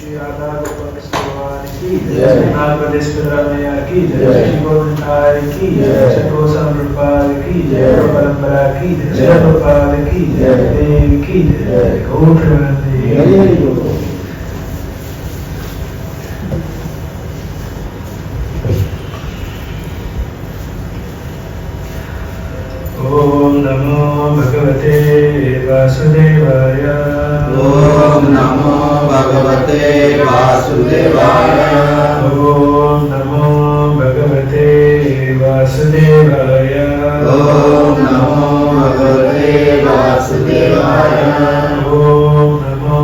श्री राधा गोपाल भगवान की जय, नागवदेश मैया की जय, श्री गोविंदाय की जय, चकोसम रूपाल की जय, परंपरा की जय, गोपाल की जय, देव की जय, गौर ओम नमो भगवते वासुदेवाय। ओम नमो भगवते वासुदेवाय। ओम नमो भगवते वासुदेवाय। ओम नमो भगवते वासुदेवाय। ओम नमो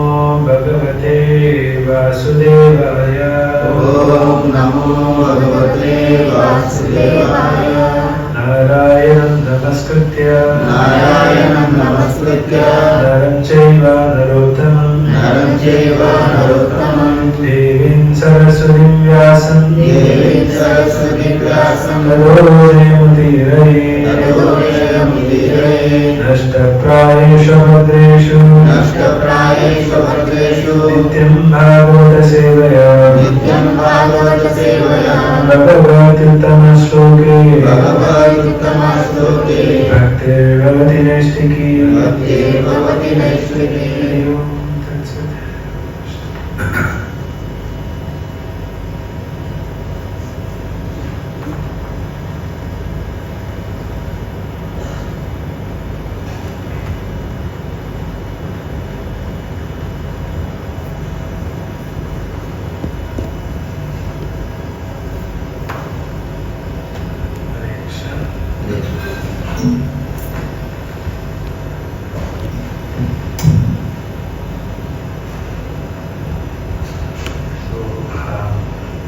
भगवते वासुदेवाय। ओम नमो भगवते वासुदेवाय। नारायणं नमस्कृत्य नरं चैव नरोत्तमं देवीं सरस्वतीं व्यासं ततो जयमुदीरये नष्टप्रायेषु भद्रेषु नित्यं भागवत सेवया भगवत्युत्तमश्लोके भक्तिर्भवति नैष्ठिकी।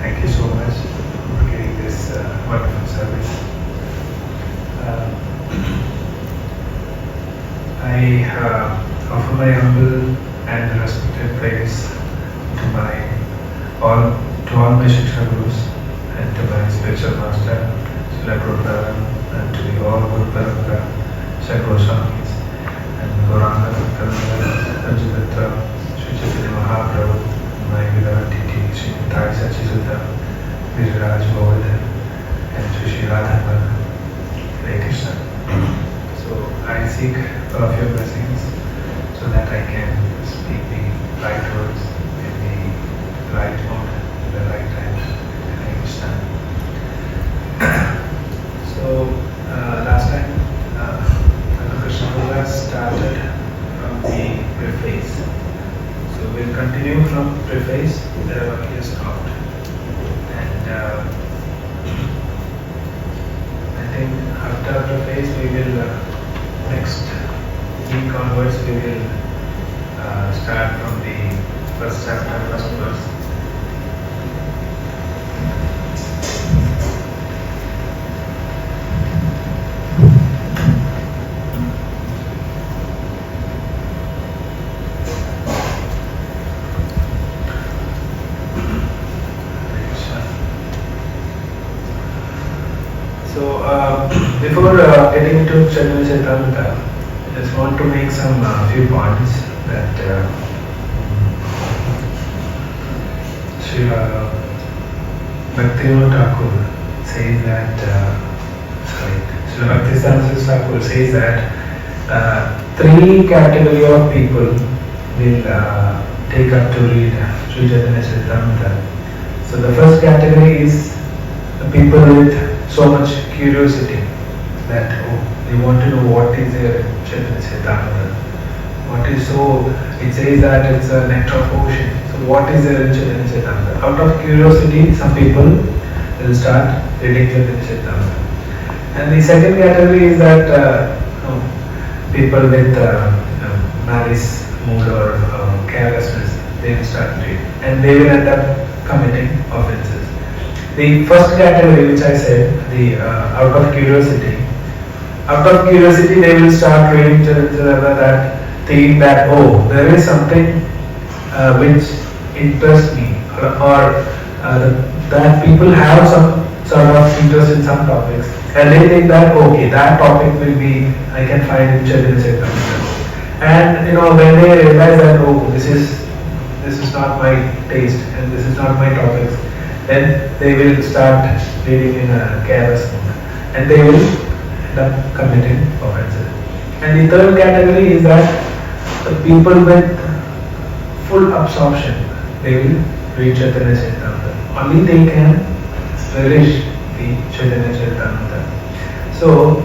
Thank you so much for giving this wonderful service. I offer my humble and respected praise to all my Shiksha Gurus and to my spiritual master, Srila Prabhupada, and to the all Guru Parampara, Shri Goswamis, and Gauranga Bhakta, Rajadatra, Sri Chaitanya Mahaprabhu, my beloved deity, Sri Nitai Sachisuddha, Viraj Govardhan, and Sri Radha. Hare Krishna. So I seek all of your blessings so that I can speak the right words in the right mode, in the right time. Hare Krishna. So last time, Krishna Guru started from the preface. So we'll continue from preface wherever he has stopped. And I think after preface we will next week onwards we will start from the first chapter, first verse. So before getting into Chaitanya Charitamrita, I just want to make some few points that Sri Bhaktivinoda Thakur says that Sri Bhaktisiddhanta Thakur says that three category of people will take up to read Sri Chaitanya Charitamrita. So the first category is the people with so much curiosity that they want to know what is their Chaitanya Charitamrita. What is so? It says that it's a nectar of ocean. So what is their Chaitanya Charitamrita? Out of curiosity, some people will start reading Chaitanya Charitamrita. And the second category is that people with malice mood or carelessness, they will start reading, and they will end up committing offenses. The first category, which I said, the out of curiosity they will start reading that, thinking that there is something which interests me, or that people have some sort of interest in some topics, and they think that that topic will be, I can find in Chaitanya Charitamrita. And when they realize that this is this is not my taste and this is not my topics, then they will start reading in a careless mood and they will end up committing offenses. And the third category is that the people with full absorption, they will read Chaitanya Charitamrita. Only they can relish the Chaitanya Charitamrita. So,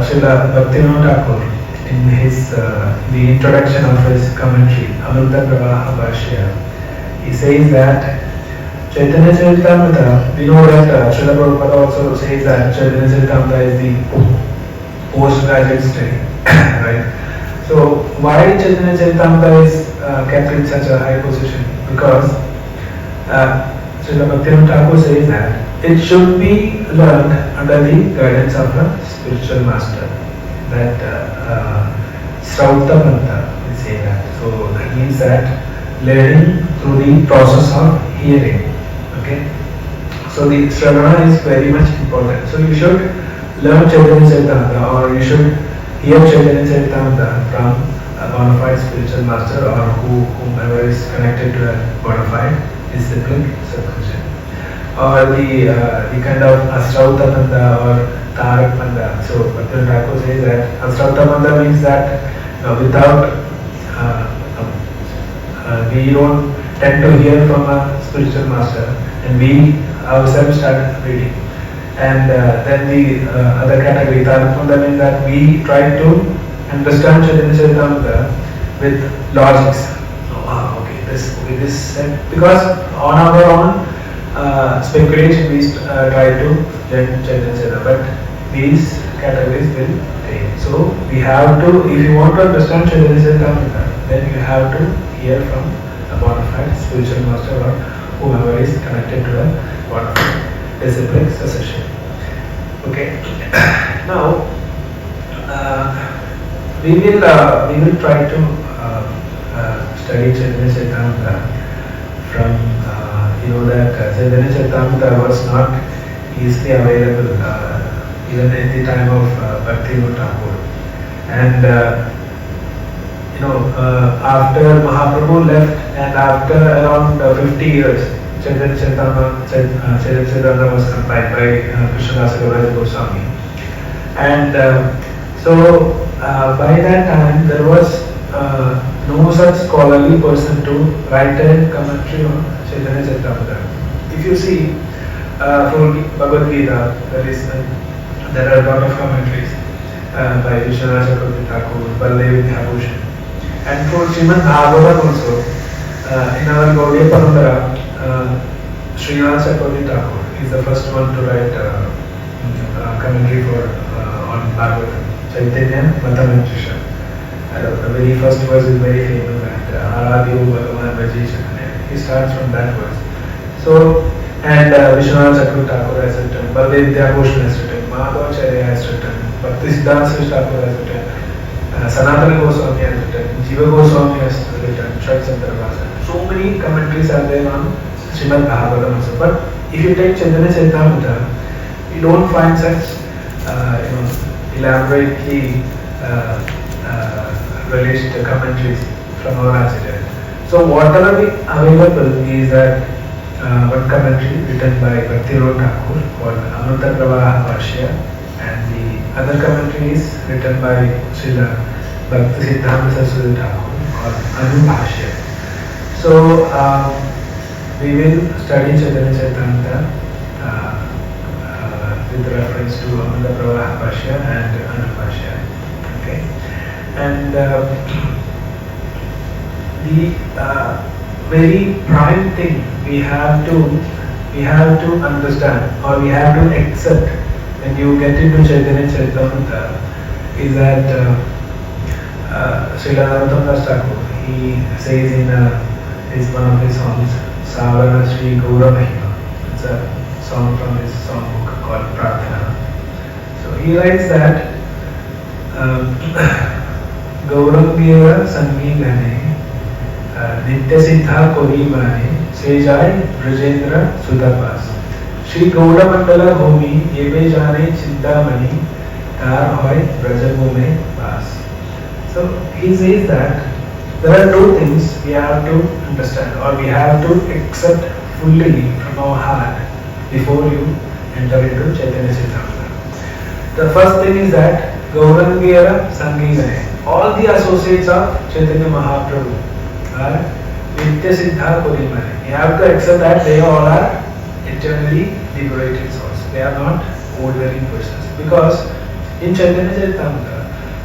Srila Bhaktivinoda Thakur, in his the introduction of his commentary, Amrita Pravaha Bhashya, he says that Chaitanya Charitamrita, we know that Srila Prabhupada also says that Chaitanya Charitamrita is the postgraduate study, right? So why Chaitanya Charitamrita is kept in such a high position? Because Srila Bhaktivinoda Thakur says that it should be learned under the guidance of a spiritual master. That Srauta Panta, we say that. So that means that learning through the process of hearing. Okay. So the Sravana is very much important. So you should learn Chaitanya Charitamrita, or you should hear Chaitanya Charitamrita from a bona fide spiritual master, or whomever is connected to a bona fide disciplined Sadguru. Or the kind of Asrauta Panta or Tarak Panta. So Bhaktivinoda Thakur says that Asrauta Panta means that without we don't tend to hear from a spiritual master and we ourselves start reading. And then the other category, Tarak Panta, means that we try to understand Chaitanya Charitamrita with logics. Oh, okay, this because on our own speculation we try to learn Chaitanya Charitamrita, but these categories will fail. So we have to, if you want to understand Chaitanya Charitamrita, then you have to hear from a bona fide spiritual master or whoever is connected to a bona fide disciplined succession. Okay. Now we will try to study Chaitanya Charitamrita from you know that Chaitanya Charitamrita was not easily available even at the time of Bhaktivinoda Thakur. And you know, after Mahaprabhu left and after around 50 years, Chaitanya Charitamrita was compiled by Krishnadasa Kaviraj Goswami. And so by that time there was no such scholarly person to write a commentary on Chaitanya Charitamrita. If you see for Bhagavad Gita, there are a lot of commentaries by Vishwanath Chakravarti Thakur, Baldev Vidyabhushan. And for Srimad Bhagavatam also, in our Gaudiya Parampara, Srinath Chakravarti Thakur is the first one to write commentary for on Bhagavatam, Chaitanya Matamantrisha. The very first verse is very famous, that Aradhyo Bhagavan Vaji Chaitanya. He starts from that verse. So, and Vishwanath Chakravarti Thakur has written, Baldev Vidyabhushan has written, Madhavacharya has written, Bhaktisiddhanta Saraswati Thakur has written, Sanatana Goswami has written, Jiva Goswami has written, Shakchandra Vasa. So many commentaries are there on Srimad Bhagavatam also. But if you take Chaitanya Charitamrita, you don't find such elaborately released commentaries from our Acharya. So whatever is available is that one commentary written by Bhaktivinoda Thakur called Amrita Pravaha Bhashya, and the other commentary is written by Srila Bhaktisiddhanta Saraswati Thakur called Anubhashya. So we will study Chaitanya Charitamrita with reference to Amrita Pravaha Bhashya and Anubhashya. Okay, and the very prime thing we have to understand, or we have to accept when you get into Chaitanya Charitamrita, is that Srila Narottam Das Thakur, he says in one of his songs, Savarana Shri Gaura Mahima. It's a song from his songbook called Prarthana. So he writes that Gaurangera Sangi Gane Nitya Siddha Kori Mane Sejai Brajendra Sudapas Shri Gaura Mandala Bhumi Yebe Jane Chindamani Tar Hoy Brajamume Bas. So he says that there are two things we have to understand, or we have to accept fully from our heart before you enter into Chaitanya Charitamrita. The first thing is that Gaurangera Sangeetane, all the associates of Chaitanya Mahaprabhu are Nitya Siddha Purimane. You have to accept that they all are eternally liberated souls. They are not ordinary persons. Because in Chaitanya Charitamrita,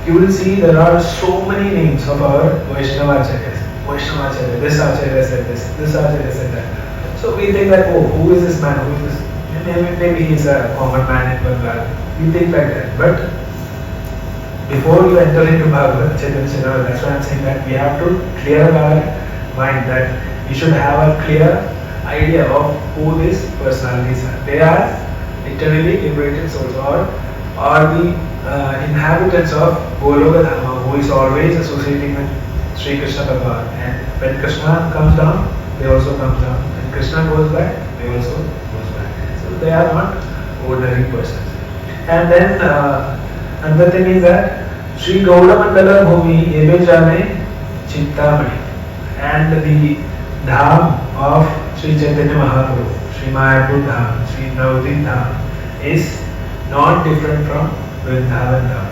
you will see there are so many names of our Vaishnavacharyas. Vaishnavacharya, this Acharya said this Acharya said that. So we think that, oh, who is this man? Who is this? Maybe he is a common man in Bengal. We think like that. But before you enter into Bhagavad Chaitanya Charitamrita, that's why I am saying that we have to clear our mind, that we should have a clear idea of who these personalities are. They are eternally liberated souls, or the inhabitants of Goloka Dharma, who is always associating with Sri Krishna Bhagavan. And when Krishna comes down, they also come down. When Krishna goes back, they also goes back. So they are not ordinary persons. And then another thing is that Sri Gaura Mandala Bhumi Ebe Jane Chintamani, and the Dham of Sri Chaitanya Mahaprabhu, Sri Mayapur Dham, Sri Navadvip Dham, is not different from Vrindavan Dham.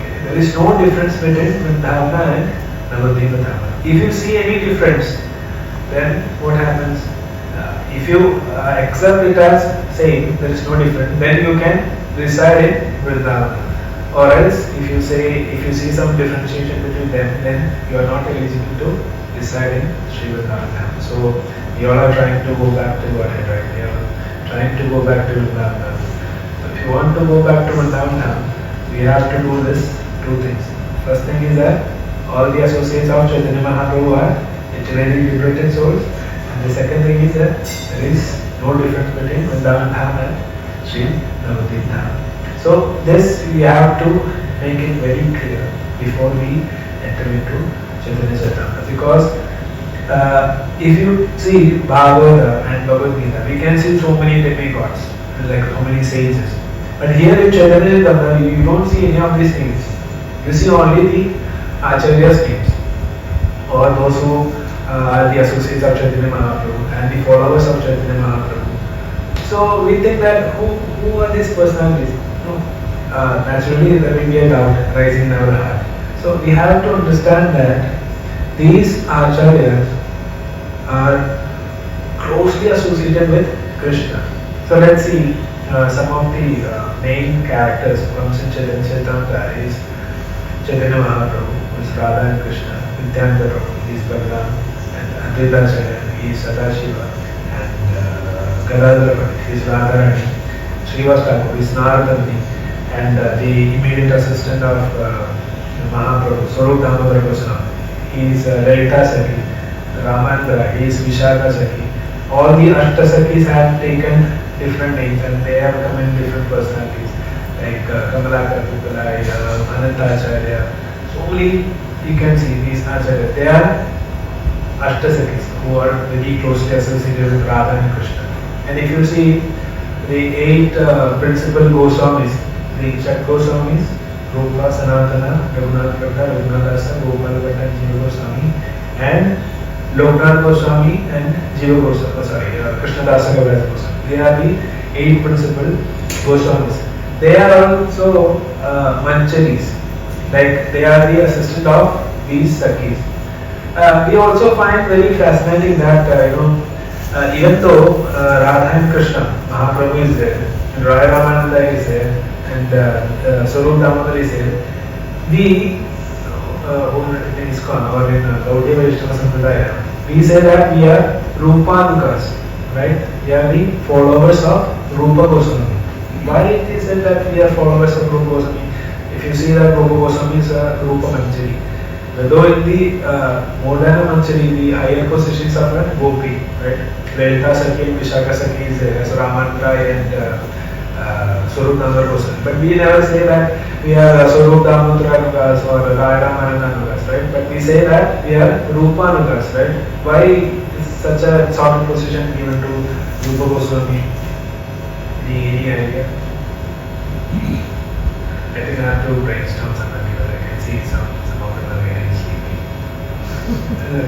Okay. There is no difference between Vrindavan and Navadvip Dham. If you see any difference, then what happens? If you accept it as saying there is no difference, then you can reside in Vrindavan. Or else, if you see some differentiation between them, then you are not eligible to reside in Sri Vrindavan Dham. So you all are trying to go back to Godhead, right? You are trying to go back to Vrindavan Dham. So if you want to go back to Vrindavan Dham, we have to do this two things. First thing is that all the associates of Chaitanya Mahaprabhu are eternally liberated souls. And the second thing is that there is no difference between Vrindavan Dham and Sri Navadvip Dham. So this we have to make it very clear before we enter into Chaitanya Charitamrita. Because if you see Bhagavata and Bhagavad Gita, we can see so many demigods, like so many sages. But here in Chaitanya Charitamrita, you don't see any of these things. You see only the Acharya's names, or those who are the associates of Chaitanya Mahaprabhu and the followers of Chaitanya Mahaprabhu. So we think that who are these personalities? No. Naturally there will be a doubt rising in our heart. So we have to understand that these Acharyas are closely associated with Krishna. So let's see some of the main characters from Chaitanya Charitamrita is Chaitanya Mahaprabhu, who is Radha and Krishna. Nityananda Prabhu, he is Balaram, and Advaita Acharya, he is Sadashiva, and Gadadhara Pandit, he is Radharani. Srivas Thakur is Narada, and the immediate assistant of Mahaprabhu, Swarup Damodara Goswami, he is Lalita Sakhi. Ramananda, he is Vishaka Sakhi. All the Ashtasakis have taken different names and they have come in different personalities, like Kamalakar Pupalai, Ananta Acharya. So only you can see these Acharyas. They are Ashtasakis who are very closely associated with Radha and Krishna. And if you see the 8 principal Goswamis, the Chat Goswamis, Rupa, Sanatana, Raghunath Bhatta, Raghunath Dasa, Gopal Bhatta, and Jiva Goswami, and Loknath Goswami and Jiva Goswami, Krishna Dasa Kaviraj Goswami. They are the 8 principal Goswamis. They are also Mancharis, like they are the assistant of these Sakhis. We also find very fascinating that even though Radha and Krishna, Mahaprabhu is there, and Raya Ramananda is there, and Swarup Damodar is there, we in ISKCON or in Gaudiya Vaishnava Sampradaya, we say that we are Rupanukas, right? We are the followers of Rupa Goswami. Why it is said that we are followers of Rupa Goswami? If you see that Rupa Goswami is a Rupa Manjari, though in the modern Manjari, the higher positions are at Gopi, right? Lalita Sakhi and Vishaka Sakhi is there, as Raman Rai and Swarup Damodar Goswami. But we never say that we are Swarup Damodar Anugas or Raya Ramananda Anugas, right? But we say that we are Rupa Anugas, right? Why is such a sort of position given to Rupa Goswami? Any idea? I think I have to brainstorm something because I can see some of them are very sleepy.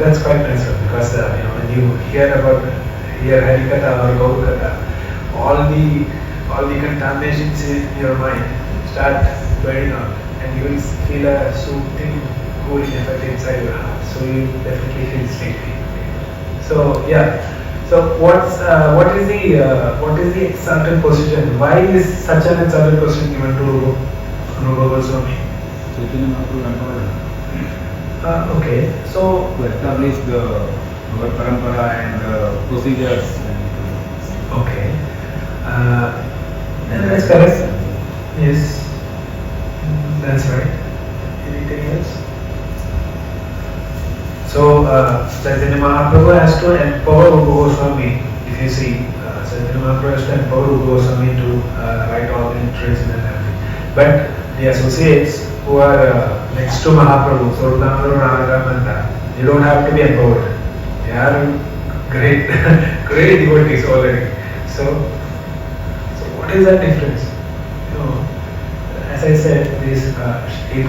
That's quite nice one, because when you hear Harikatha or Gaurukatha, all the contaminations in your mind start burning out, and you will feel a soothing, cooling effect inside your heart. So you definitely feel sleepy. So yeah. So what is the exalted position? Why is such an exalted position given to Rupa Goswami? Chaitanya Mahaprabhu empowered Okay, so to establish the our parampara and procedures. okay, that's correct. Yes, that's right. Anything else? So Chaitanya Mahaprabhu has to empower Rupa Goswami. If you see, Chaitanya Mahaprabhu has to empower Rupa Goswami to write all the literature and everything. But the associates who are next to Mahaprabhu, Swarudamara, Radha, they don't have to be empowered. They are great, great devotees already. So what is that difference? As I said, these 8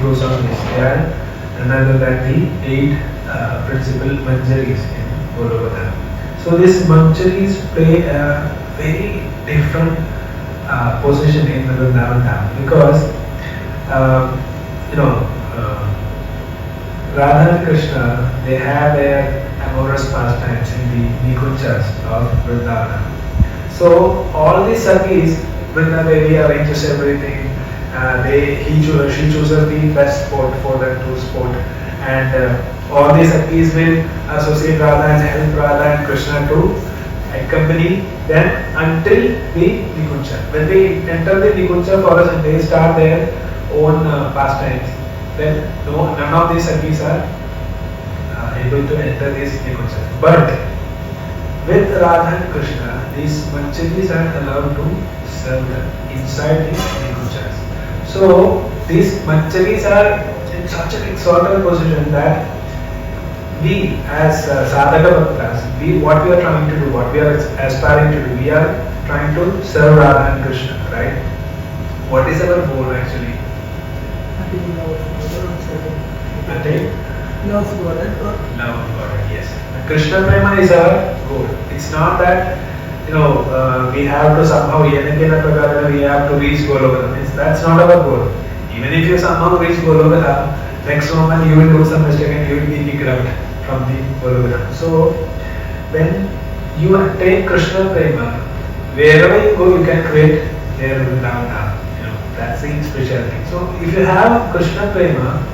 Goswamis, they are none other than the 8 principal manjaris in Gauravadha. So these manjaris play a very different position in the Vrindavan Dham, because Radha and Krishna, they have their amorous pastimes in the Nikunjas of Vrindavan. So all the Sakis, Vrinda Devi arranges everything. She chooses the best spot for them to sport, and all the Sakis will associate Radha and help Radha and Krishna to accompany them until the Nikunja. When they enter the Nikunja forest and they start their own pastimes, then none of these Sakis are able to enter this Nikunja. But with Radha and Krishna, these manjaris are allowed to serve them inside the Nikunjas. So these manjaris are in such an exalted position that we as sadhaka bhaktas, what we are trying to do, what we are aspiring to do, we are trying to serve Radha and Krishna, right? What is our goal actually? Love God and God. Love of God, yes. Krishna Prema is our goal. It's not that we have to somehow we have to reach Golokatha. That's not our goal. Even if you somehow reach Golokatha, next moment you will do some mistake and you will be kicked out from the Golokatha. So when you attain Krishna Prema, wherever you go, you can create there Vrindavan. That's the specialty. So if you have Krishna Prema,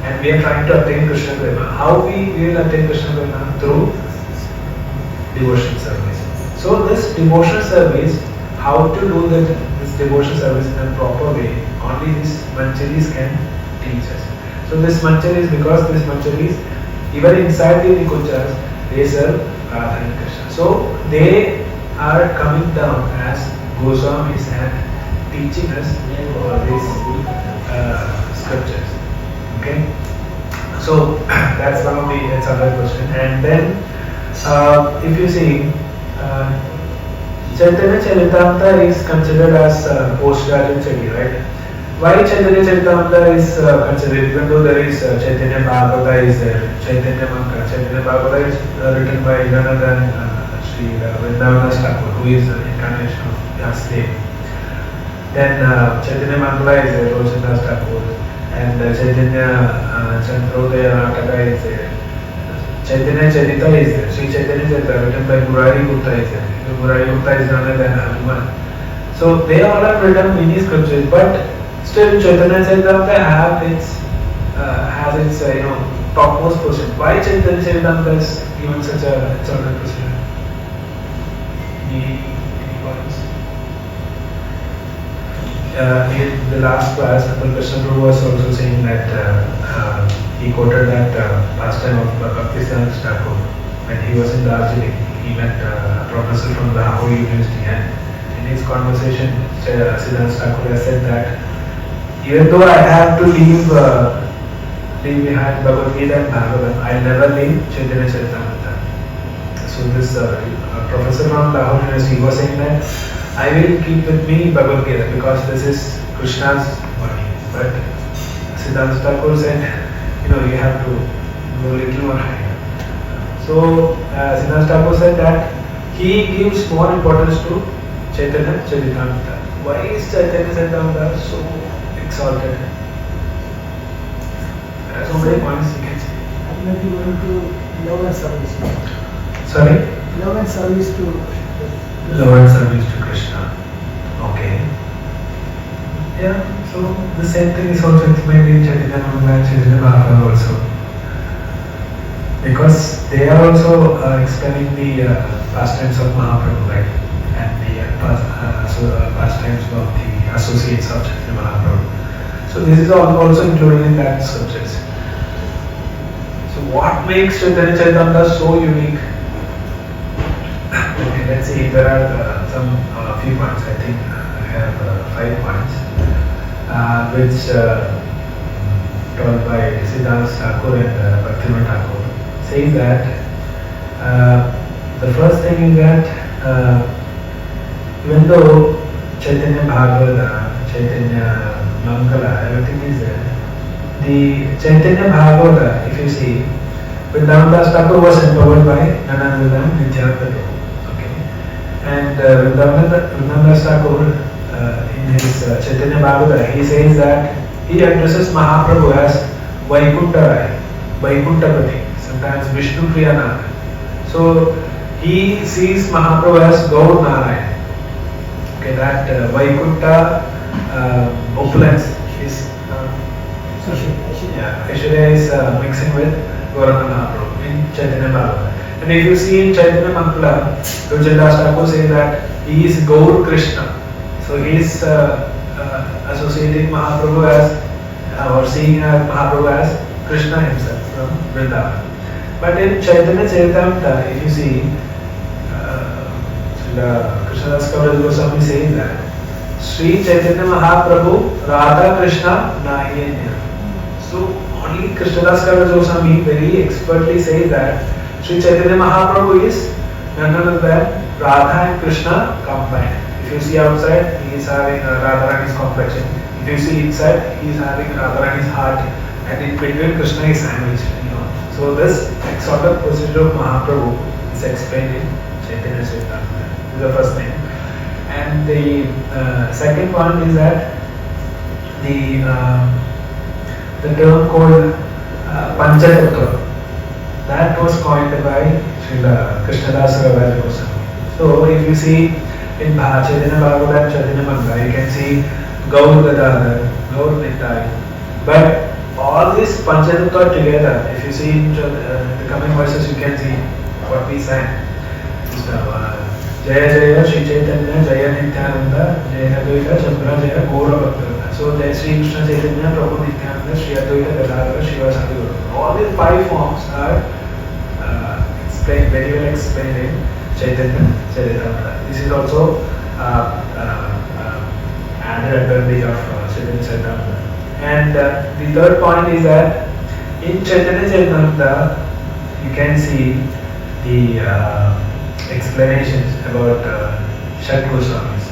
and we are trying to attain Krishna Prema, how we will attain Krishna Prema? Through devotion service. So this devotion service, how to do this devotion service in a proper way, only these manjaris can teach us. So this manjaris, because these manjaris, even inside the Nikunjas, they serve Radha and Krishna. So they are coming down as Goswamis and teaching us all these scriptures. Okay, so that's one of the other question. And then if you see, Chaitanya Charitamrita is considered as post-graduate study, right? Why Chaitanya Charitamrita is considered, even though there is Chaitanya Bhagavata is there, Chaitanya Mantra. Chaitanya Bhagavata is written by none other than Sri Vrindavan Thakur, who is the incarnation of Vyasadeva. Then Chaitanya Mantra is there, Roshnidas Thakur, and Chaitanya Chandrodaya Nataka is there. Chaitanya Charita is there. Sri Chaitanya Charita written by Murari Gupta is there. Murari Gupta is none other than Hanuman. So they all have written many scriptures, but still Chaitanya Charitamrita has its topmost position. Why Chaitanya Charitamrita is given such a exalted position? Any points? In the last class, Krishna Prabhu was also saying that he quoted that pastime of Bhaktisiddhanta Thakur when he was in Darjeeling. He met a professor from Lahore University, and in his conversation, Siddhanta Thakur has said that even though I have to leave behind Bhagavad Gita and Bhagavatam, I'll never leave Chaitanya Charitamrita. So this professor from Lahore University was saying that I will keep with me Bhagavad Gita because this is Krishna's body. But Siddhanta Thakur said, you have to go little more higher. So, Sridhar Thakur said that he gives more importance to Chaitanya Charitamrita. Why is Chaitanya Charitamrita so exalted? There are so many points you can see. Maybe going to love and service. Sorry? Love and service to Love and service to Krishna. Okay. Yeah, so the same thing is also explained in Chaitanya Mahaprabhu and Chaitanya Mahaprabhu also. Because they are also explaining the pastimes of Mahaprabhu, right? And the pastimes of the associates of Chaitanya Mahaprabhu. So this is also included in that scriptures. So what makes Chaitanya Charitamrita so unique? Okay, let's see. There are some few points. I think I have 5 points, which told by Siddhanta Thakur and Bhaktivinoda Thakur. Says that the first thing is that even though Chaitanya Bhagavata, Chaitanya Mangala, everything is there, the Chaitanya Bhagavata, if you see, Vrindavan Thakur was empowered by Nanadan Nityananda Prabhu. Okay, and Vrindavan Thakur in his Chaitanya Bhagavata, he says that he addresses Mahaprabhu as Vaikuntha Vaikuntapati, sometimes Vishnu Priyananda. So he sees Mahaprabhu as Gaur Narayan. Okay, that Vaikuntha opulence is Aishwarya is mixing with Gauranga Mahaprabhu in Chaitanya Bhagavata. And if you see in Chaitanya Mangala, Sridhar Thakur says that he is Gaur Krishna. So he is associating Mahaprabhu as or seeing Mahaprabhu as Krishna himself from Vrindavan. But in Chaitanya Charitamrita, if you see, Krishnadas Kaviraj Goswami saying that Sri Chaitanya Mahaprabhu Radha Krishna Nahiyanya. So only Krishnadas Kaviraj Goswami very expertly says that Sri Chaitanya Mahaprabhu is none other than Radha and Krishna combined. If you see outside, he is having Radharani's complexion. If you see inside, he is having Radharani's heart, and in between Krishna is sandwiched. So this sort of procedure of Mahaprabhu is explained in Chaitanya Charitamrita. This is the first thing. And the second point is that the term called Panchatattva, that was coined by Srila Krishnadas Kaviraj Goswami. So if you see in Chaitanya Bhagavata and Chaitanya Mangala, you can see Gaur Gadadhar, Gaur Nitai. But all this Panchatattva together, if you see in the coming verses, you can see what we sang. Jaya Jaya Shri Chaitanya Jaya Nityananda Jaya Advaita Chandra Jaya Gaura Bhaktivinoda. So Jaya Shri Krishna Chaitanya Prabhu Nityananda Shri Advaita Gadadhara Shiva Sadhguru. All these 5 forms are explained, very well explained in Chaitanya Charitamrita. This is also added advantage of Chaitanya Charitamrita. And the third point is that in Chaitanya Charitamrita you can see the explanations about Shat Goswamis.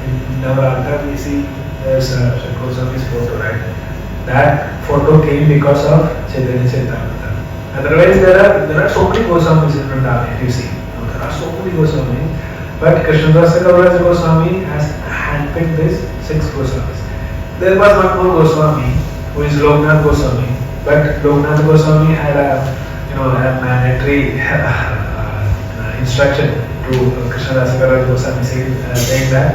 In Navaratha we see there's Shat Goswami's photo, right? That photo came because of Chaitanya Charitamrita. Otherwise there are so many Goswamis in Vrindavan, if you see. There are so many Goswamis. But Krishnadas Kaviraj Goswami has handpicked these 6 Goswamis. There was one more Goswami who is Loknath Goswami. But Loknath Goswami had a mandatory instruction to Krishnadas Kaviraj Goswami saying that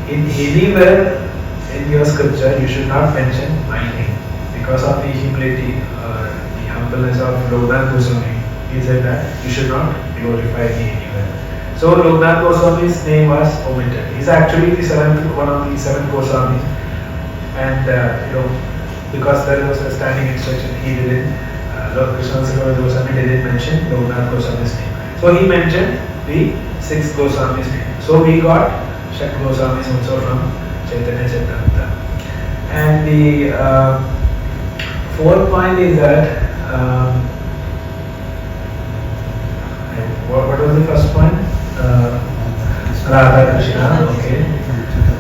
anywhere in your scripture you should not mention my name because of the humility or the humbleness of Loknath Goswami. He said that you should not glorify me anywhere. So Loknath Goswami's name was omitted. He's actually one of the 7 Goswamis, and because there was a standing instruction, he didn't. Krishnadas Kaviraj Goswami didn't mention Loknath Goswami's name. So he mentioned the 6 Goswamis' name. So we got Shat Goswamis also from Chaitanya Charitamrita. And the 4th point is that what was the first point? Radha Krishna, okay.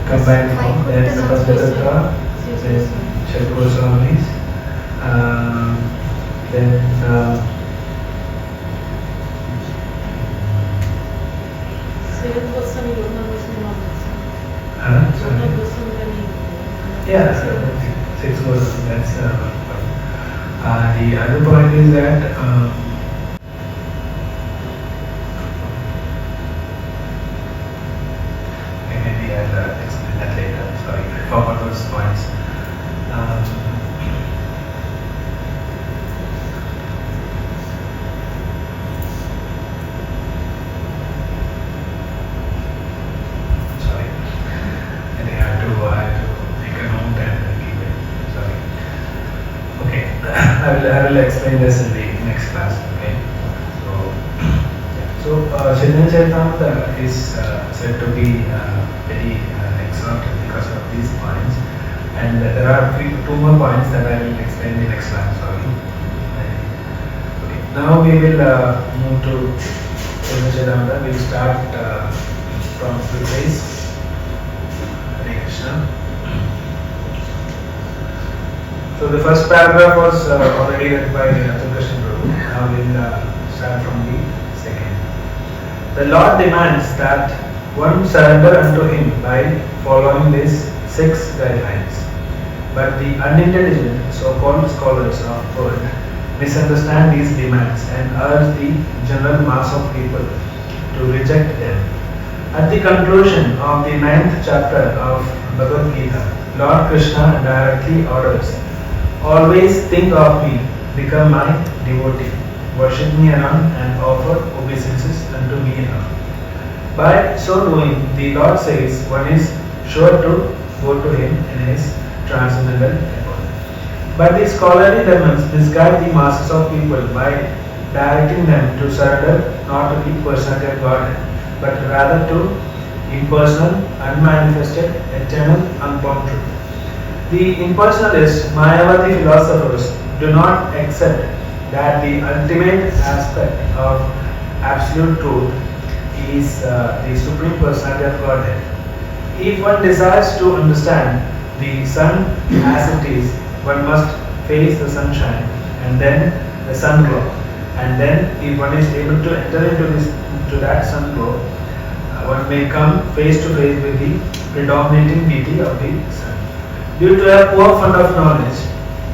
Combined form. Then the Panchatattva, then Shat Goswamis. Then sorry. Yeah, so 6 goes, that's one point. The other point is that maybe I'll explain that later. Sorry, I forgot those points. Sorry, I think I have to make a note and keep it. Sorry. Okay, I will explain this in the next class. Okay. So Chaitanya Charitamrita is said to be very exalted because of these points, and there are two more points that I will explain in the next class. Sorry. Okay. Now we will move to Chaitanya Charitamrita. We will start from the place. Hare Krishna. So the first paragraph was already read by Atul Krishna Prabhu. Now we will start from the second. The Lord demands that one surrender unto Him by following these 6 guidelines. But the unintelligent, so-called scholars of the world misunderstand these demands and urge the general mass of people to reject them. At the conclusion of the 9th chapter of Bhagavad Gita, Lord Krishna directly orders, always think of me, become my devotee, worship me alone and offer obeisances unto me alone. By so doing, the Lord says one is sure to go to Him in His transcendental abode. But the scholarly demons misguide the masses of people by directing them to surrender not to the personality of Godhead, but rather to impersonal, unmanifested, eternal, unborn truth. The impersonalist Mayavadi philosophers do not accept that the ultimate aspect of absolute truth is the Supreme Personality of Godhead. If one desires to understand the sun as it is, one must face the sunshine and then the sun glow. And then if one is able to enter into that sun glow, one may come face to face with the predominating deity of the sun. Due to a poor fund of knowledge,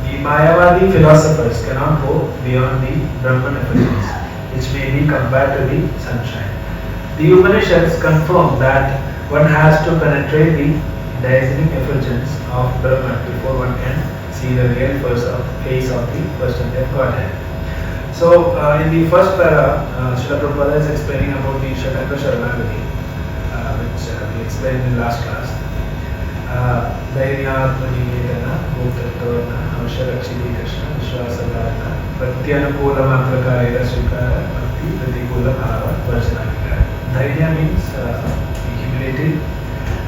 the Mayavadi philosophers cannot go beyond the Brahman effulgence, which may be compared to the sunshine. The Upanishads confirm that one has to penetrate the dazzling effulgence of Brahman before one can see the real face of the personality of Godhead. So, in the first para, Srila Prabhupada is explaining about the Shatanga Sharanagati, which we explained in last class. Dhairyaatmanivekana, Bhuttatvarna, Avasharakshiti Krishna, Vishwasagarana, Pratyanukula Matrakarera Svikara, Bhakti Pratikula Bhava Varjanakara. Dhairya means humility,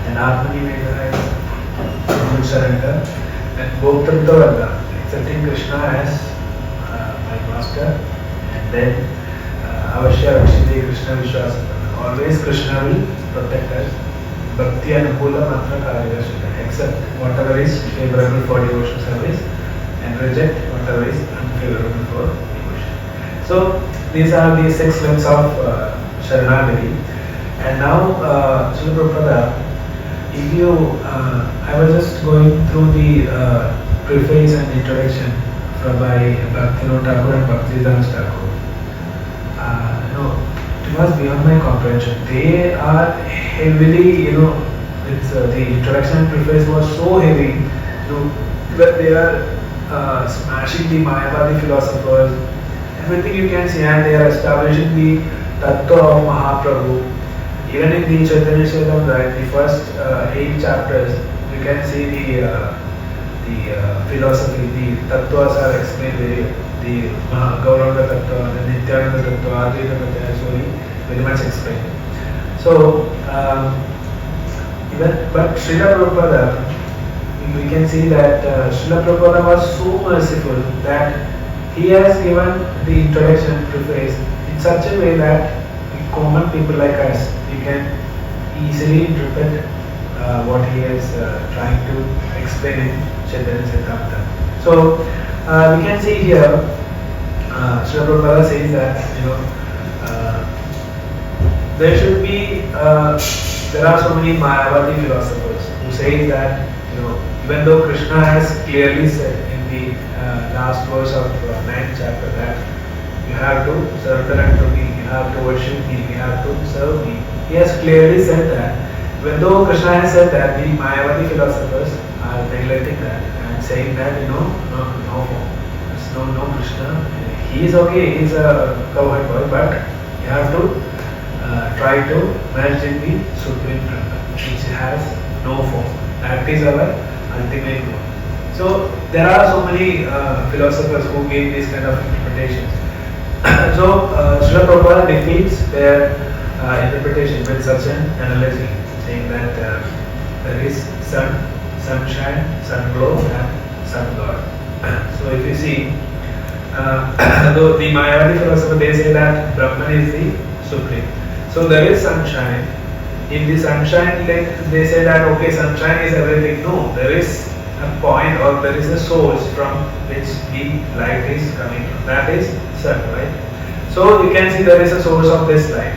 and Atmanivekana is full surrender, and Bhuttatvarna, accepting Krishna as my master, and then Avasharakshiti Krishna Vishwasagarana. Always Krishna will protect us. Bhakti Anukula Matra Karya Svikara, accept whatever is favorable for devotional service and reject whatever is unfavorable for devotion. So these are the 6 limbs of Sharanagati. And now, Srila Prabhupada, if you, I was just going through the preface and introduction from by Bhaktivinoda Thakur and Bhaktivedanta Thakur. It was beyond my comprehension. They are heavily, it's, the introduction and preface was so heavy, that they are smashing the Mayavadi philosophers, everything you can see, and they are establishing the Tattva of Mahaprabhu. Even in the Chaitanya Charitamrita, the first 8 chapters, you can see the philosophy, the Tattvas are explained very. The Gauranga Tattva, the Nityananda Tattva, Advaita Tattva is very much explained. So, but Srila Prabhupada, we can see that Srila Prabhupada was so merciful that he has given the introduction and preface in such a way that common people like us, we can easily interpret what he is trying to explain in Chaitanya Charitamrita. So, we can see here Srila Prabhupada says that there should be there are so many Mayavadi philosophers who say that even though Krishna has clearly said in the last verse of 9th chapter that you have to surrender unto me, you have to worship me, you have to serve me. He has clearly said that. Even though Krishna has said that, the Mayavadi philosophers are neglecting that and saying that no Krishna. He is okay, he is a cowherd boy, but you have to try to merge in the Supreme Brahman, which has no form. That is our ultimate goal. So there are so many philosophers who give these kind of interpretations. So Srila Prabhupada defeats their interpretation with such an analogy, saying that there is sunshine, sun glow, and sun god. So if you see, though the Mayavadi philosopher, they say that Brahman is the supreme. So there is sunshine. In the sunshine, they say that okay, sunshine is everything. No, there is a point or there is a source from which the light is coming from. That is sun, right? So you can see there is a source of this light.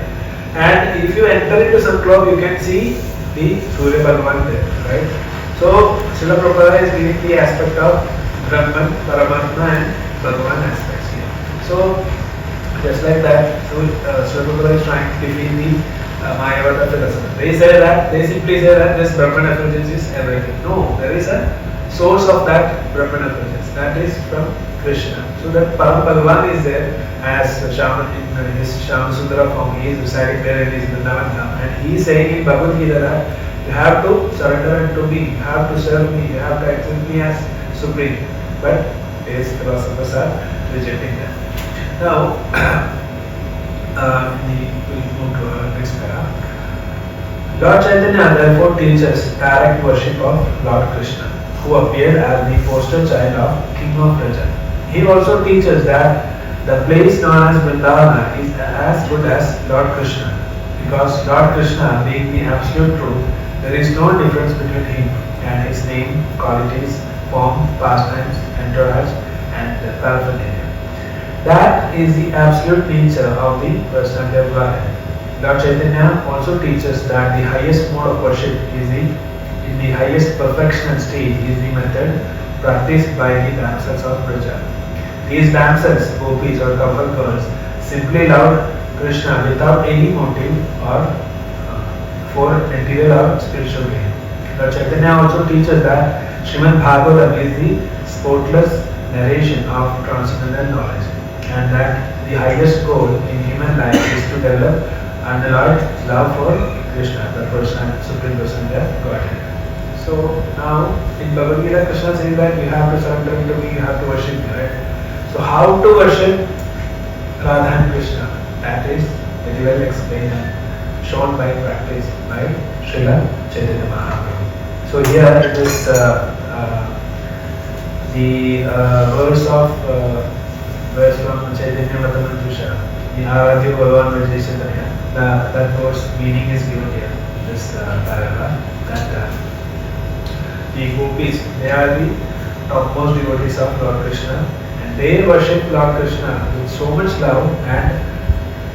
And if you enter into sun globe, you can see the Surya Bhagavan there, right? So Srila Prabhupada is giving the aspect of Brahman, Paramatma and Bhagavan aspects here. So just like that, Srila Prabhupada is trying to defeat the Mayavada philosophy. They simply say that this Brahman effulgence is everything. No, there is a source of that Brahman effulgence. That is from Krishna. So that Param Bhagavan is there as Shaman in his Shama Sundara form. He is residing there in his Vrindavan Dham. And he is saying in Bhagavad Gita that you have to surrender unto me, you have to serve me, you have to accept me as supreme. But these philosophers are rejecting that. Now, we move to our next para. Lord Chaitanya therefore teaches direct worship of Lord Krishna, who appeared as the poster child of King of Raja. He also teaches that the place known as Vrindavana is as good as Lord Krishna, because Lord Krishna, being the absolute truth, there is no difference between him and his name, qualities, form, pastimes, entourage, and paraphernalia. That is the absolute nature of the personality of Godhead. Lord Chaitanya also teaches that the highest mode of worship is in the highest perfectional stage is the method practiced by the damsels of Braja. These damsels, gopis or cowherd girls, simply love Krishna without any motive or for material or spiritual gain. Lord Chaitanya also teaches that Srimad Bhagavatam is the spotless narration of transcendental knowledge, and that the highest goal in human life is to develop unalloyed love for Krishna, the Supreme Personality of Godhead. So now in Bhagavad Gita, Krishna says that you have to surrender to me, you have to worship me, right? So how to worship Radha and Krishna? That is very well explained and shown by practice by Srila Chaitanya Mahaprabhu. So here it is the verse from Chaitanya Vadamantusha, the Aradhya Bhagavan Vajayachatanya. That verse meaning is given here in this paragraph. That the gopis, they are the topmost devotees of Lord Krishna, and they worship Lord Krishna with so much love and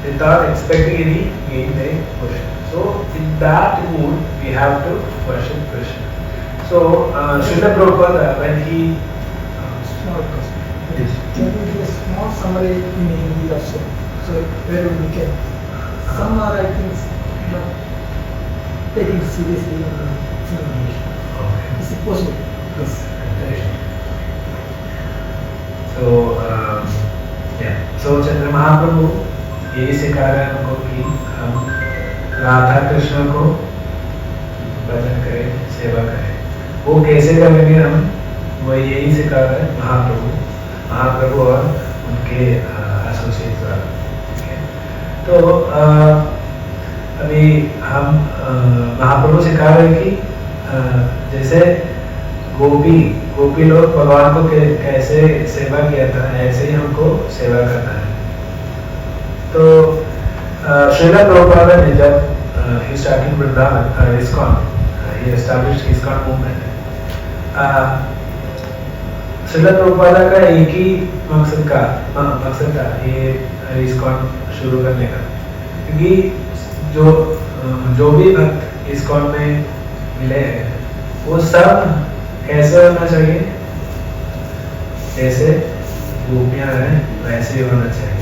without expecting any gain they worship. So in that mood we have to worship Krishna. So Srila Prabhupada, when he Small question. Can you give a small summary in Hindi also? So where we can. Some are writing but taking seriously in English. Is it possible? Yes. So so Chandra Mahaprabhu यही सिखा रहे हैं हमको कि हम राधा कृष्ण को भजन करें, सेवा करें. वो कैसे करेंगे हम, वो यही सिखा रहे हैं महाप्रभु और उनके एसोसिएट द्वारा. तो अभी हम महाप्रभु सिखा रहे हैं कि जैसे गोपी लोग भगवान को कैसे सेवा किया था, ऐसे ही हमको सेवा करना है. तो श्रीला प्रभुपाद ने जब he started Vrindavan, ISKCON, he established ISKCON movement. Srila Prabhupada का एक ही मकसद था ये इस्कॉन शुरू करने का, क्योंकि जो भी भक्त इस्कॉन में मिले हैं वो सब कैसे होना चाहिए, जैसे गोपियां हैं वैसे ही होना चाहिए।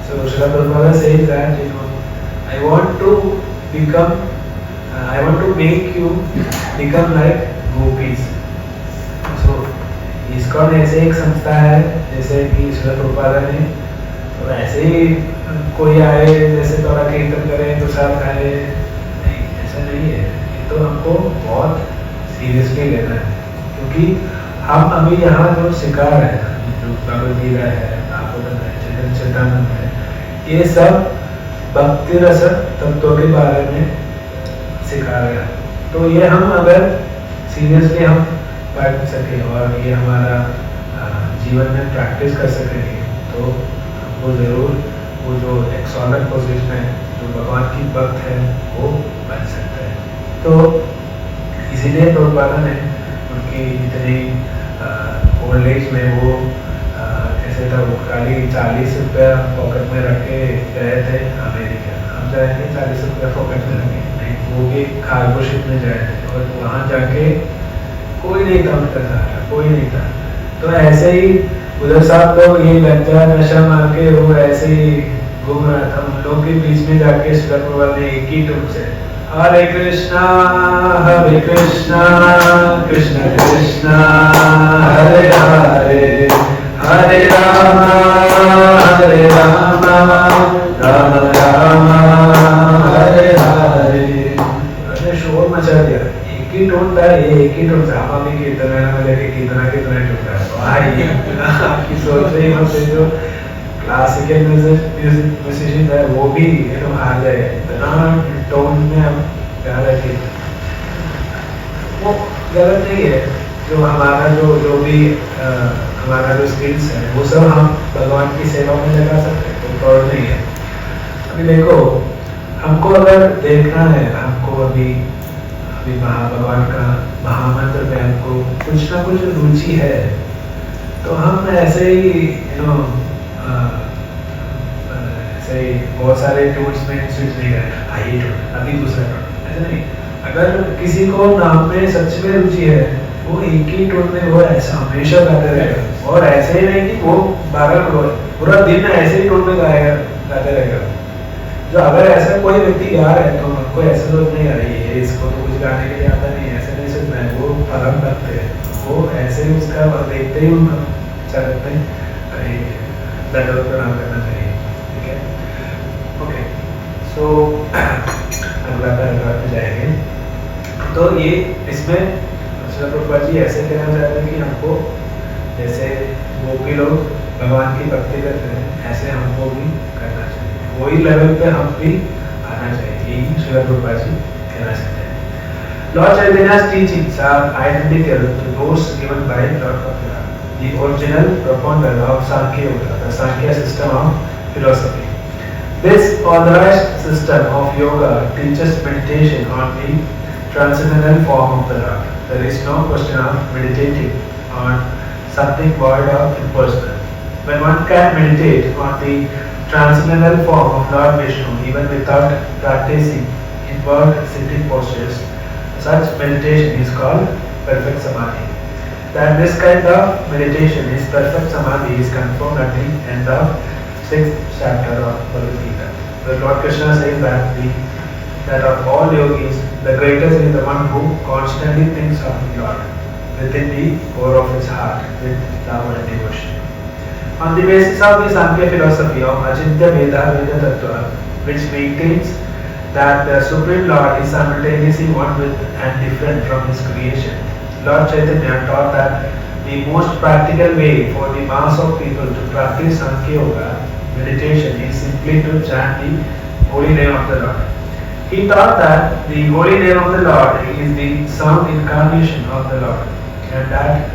So Srila Prabhupada says that I want to make you become like gopis. So ISKCON ऐसे एक संस्था है जैसे कि श्रील प्रभुपादा ने, तो ऐसे ही कोई आए जैसे थोड़ा कीर्तन करे तो सब आए, नहीं ऐसा नहीं है। ये तो हमको बहुत सीरियसली लेना है, क्योंकि हम अभी यहाँ जो सिखा रहे हैं, जो भगवद गीता है, भागवतम है, चैतन्य है, ये सब भक्ति रस तत्व के बारे में सिखा रहे हैं। तो ये हम अगर सीरियसली हम पढ़ सके और ये हमारा जीवन में प्रैक्टिस कर सकेंगे तो हमको जरूर वो जो एक्सॉलर पोजीशन है, जो भगवान की भक्त है, वो बन सकता है। तो इसीलिए प्रभुपादा ने उनकी इतनी ओल्ड एज में वो ऐसे था, वो खाली 40 रुपया पॉकेट में रख के गए थे अमेरिका। हम जाएंगे 40 रुपया पॉकेट में रखे नहीं, वो भी कार्गो शिप में गए थे और वहाँ जाके कोई नहीं था उनका सहारा, कोई नहीं था। तो ऐसे ही उधर साहब लोग ये गंजा नशा मार के वो ऐसे ही घूम रहा था, उन लोग के बीच में जाके श्रील प्रभुपादा ने एक ही टूक से हरे कृष्णा कृष्ण कृष्ण हरे हरे, हरे राम राम राम हरे हरे, अरे शोर मचा दिया। एक ही टोन था, ये एक ही टोन था। हम अभी कीर्तन में लेके कितना टूट रहा है, तो आइए आपकी सोच रही हम से जो क्लासिकल म्यूजिशियन है वो भी आ जाए इतना टोन में हम गा रहे, वो गलत नहीं है। जो हमारा जो भी हमारा जो स्किल्स है वो सब हम भगवान की सेवा में लगा सकते हैं, कोई प्रॉब्लम नहीं है। अभी देखो, हमको अगर देखना है, हमको अभी भगवान का महामंत्र में हमको कुछ ना कुछ रुचि है, तो हम ऐसे ही ऐसे ही बहुत सारे टूल्स में स्विच नहीं करें, आइए टूल अभी दूसरा टूल, ऐसा नहीं। अगर किसी को नाम में सच में रुचि है, वो एक ही टोन में वो ऐसा हमेशा गाते रहेगा, और ऐसे ही नहीं कि वो 12 पूरा दिन ऐसे ही टोन में गाते रहेगा। जो अगर ऐसा कोई व्यक्ति गा रहा है तो हमको ऐसा सोच नहीं आ रही है इसको तो कुछ गाने के लिए आता नहीं, ऐसा नहीं सोचना है। वो परम भक्त है, वो ऐसे ही उसका देखते ही उनका चलते हैं दंडवत प्रणाम करना चाहिए, ठीक है। ओके, सो अगला पैराग्राफ में जाएंगे। तो ये इसमें श्रील प्रभुपाद जी ऐसे कहना चाहते हैं कि हमको जैसे गोपी लोग भगवान की भक्ति करते हैं, ऐसे हमको भी करना चाहिए, वही लेवल पे हम भी आना चाहिए, यही श्रील प्रभुपाद जी कहना चाहते हैं। Lord Chaitanya's teachings are identical to those given by Lord Kapila, the original propounder of Sankhya Yoga, the Sankhya system of philosophy. This authorized system of yoga teaches meditation on the transcendental form of the Lord. There is no question of meditating on something void of impersonal. When one can meditate on the transcendental form of Lord Vishnu even without practicing inward sitting postures, such meditation is called perfect samadhi. That this kind of meditation is perfect samadhi is confirmed at the end of 6th chapter of Bhagavad Gita. The Lord Krishna says that of all yogis, the greatest is the one who constantly thinks of the Lord within the core of his heart with love and devotion. On the basis of the Sankhya philosophy of Achintya Veda Veda Tattva, which maintains that the Supreme Lord is simultaneously one with and different from his creation, Lord Chaitanya taught that the most practical way for the mass of people to practice Sankhya Yoga meditation is simply to chant the holy name of the Lord. He taught that the holy name of the Lord is the sound incarnation of the Lord, and that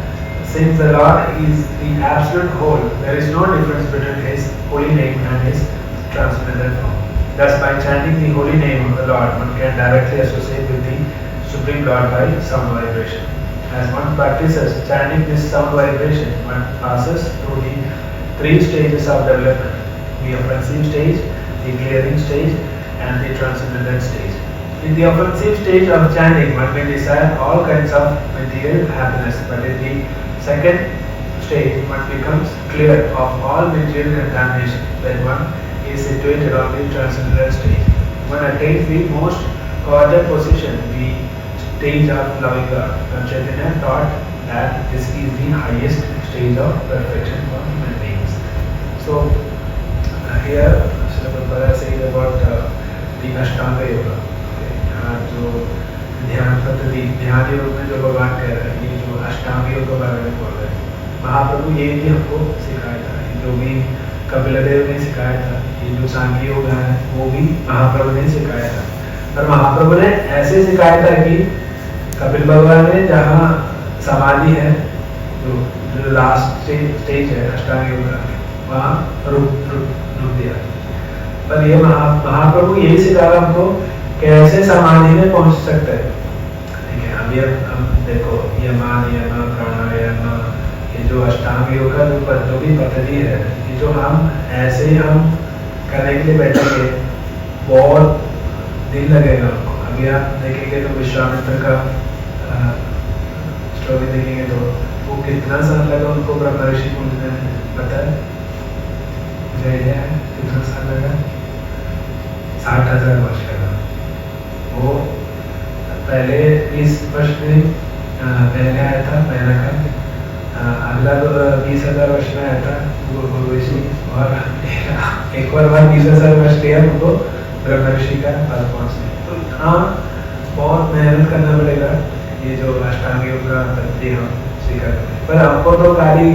since the Lord is the absolute whole, there is no difference between his holy name and his transcendental form. Thus, by chanting the holy name of the Lord, one can directly associate with the Supreme Lord by sound vibration. as one practices chanting this sound vibration, one passes through the 3 stages of development: the offensive stage, the clearing stage, and the transcendental stage. In the offensive stage of chanting, one may desire all kinds of material happiness, but in the second stage, one becomes clear of all material contamination. When one is situated on the transcendental stage, one attains the most coveted position, the stage of loving God. Lord Chaitanya taught that this is the highest stage of perfection for human beings. So here Srila Prabhupada says about the Ashtanga Yoga. यहाँ जो ध्यान पद्धति, ध्यान योग में जो भगवान कह रहे हैं, ये जो अष्टांग योग के बारे में बोल रहे हैं, महाप्रभु ये भी हमको सिखाया था, जो भी कपिल देव ने सिखाया था, ये जो सांख्य योग है वो भी महाप्रभु ने सिखाया था। पर महाप्रभु ने ऐसे सिखाया था कि कपिल भगवान ने जहाँ समाधि है, जो लास्ट स्टेज है अष्टांग योग का, वहाँ रुक दिया। पर ये महाप्रभु यही सिखाया हमको कैसे समाधि में पहुंच सकते हैं। ठीक है, अभी हम देखो यमान यम प्राणायाम, ये जो अष्टांग योग का जो भी पद्धति है, ये जो हम ऐसे ही हम करने के लिए बैठेंगे बहुत दिन लगेगा हमको। अभी आप देखेंगे तो विश्वामित्र का स्टोरी देखेंगे तो वो कितना साल लगा उनको ब्रह्म ऋषि पूजने में, पता है? कितना साल लगा? 60,000 वर्ष लगा। वो पहले 20 वर्ष में पहले आया था पहला खंड, अगला 20,000 वर्ष में आया था गुरु ऋषि, और एक और बार 20,000 वर्ष लिया उनको ब्रह्म ऋषि का पद पहुंचने। तो हाँ, बहुत मेहनत करना पड़ेगा ये जो अष्टांग योग का पद्धति हम सीखा करें। पर हमको तो खाली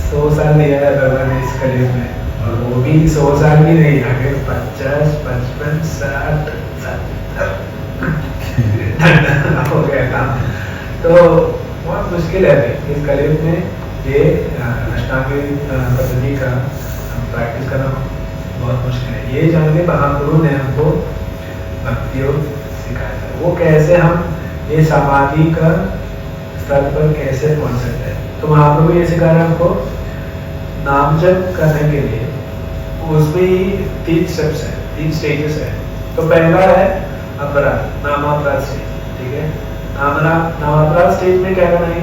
100 साल लिया है भगवान ने इस कलयुग में, और वो भी 100 साल भी नहीं, आगे 50, 55, 60, 70 हो गया काम। तो बहुत मुश्किल है इस कलयुग में ये अष्टांग पद्धति का प्रैक्टिस करना बहुत मुश्किल है। ये जान के महाप्रभु ने हमको भक्ति योग सिखाया था, वो कैसे हम ये समाधि का स्तर पर कैसे पहुंच सकते हैं। तो महाप्रभु ये सिखा रहे हैं हमको नाम जप करने के लिए, उसमें ही 3 स्टेप्स है, 3 स्टेजेस है। तो पहला है अपराध, नामापराध स्टेज। ठीक है, नामापराध स्टेज में क्या करना है,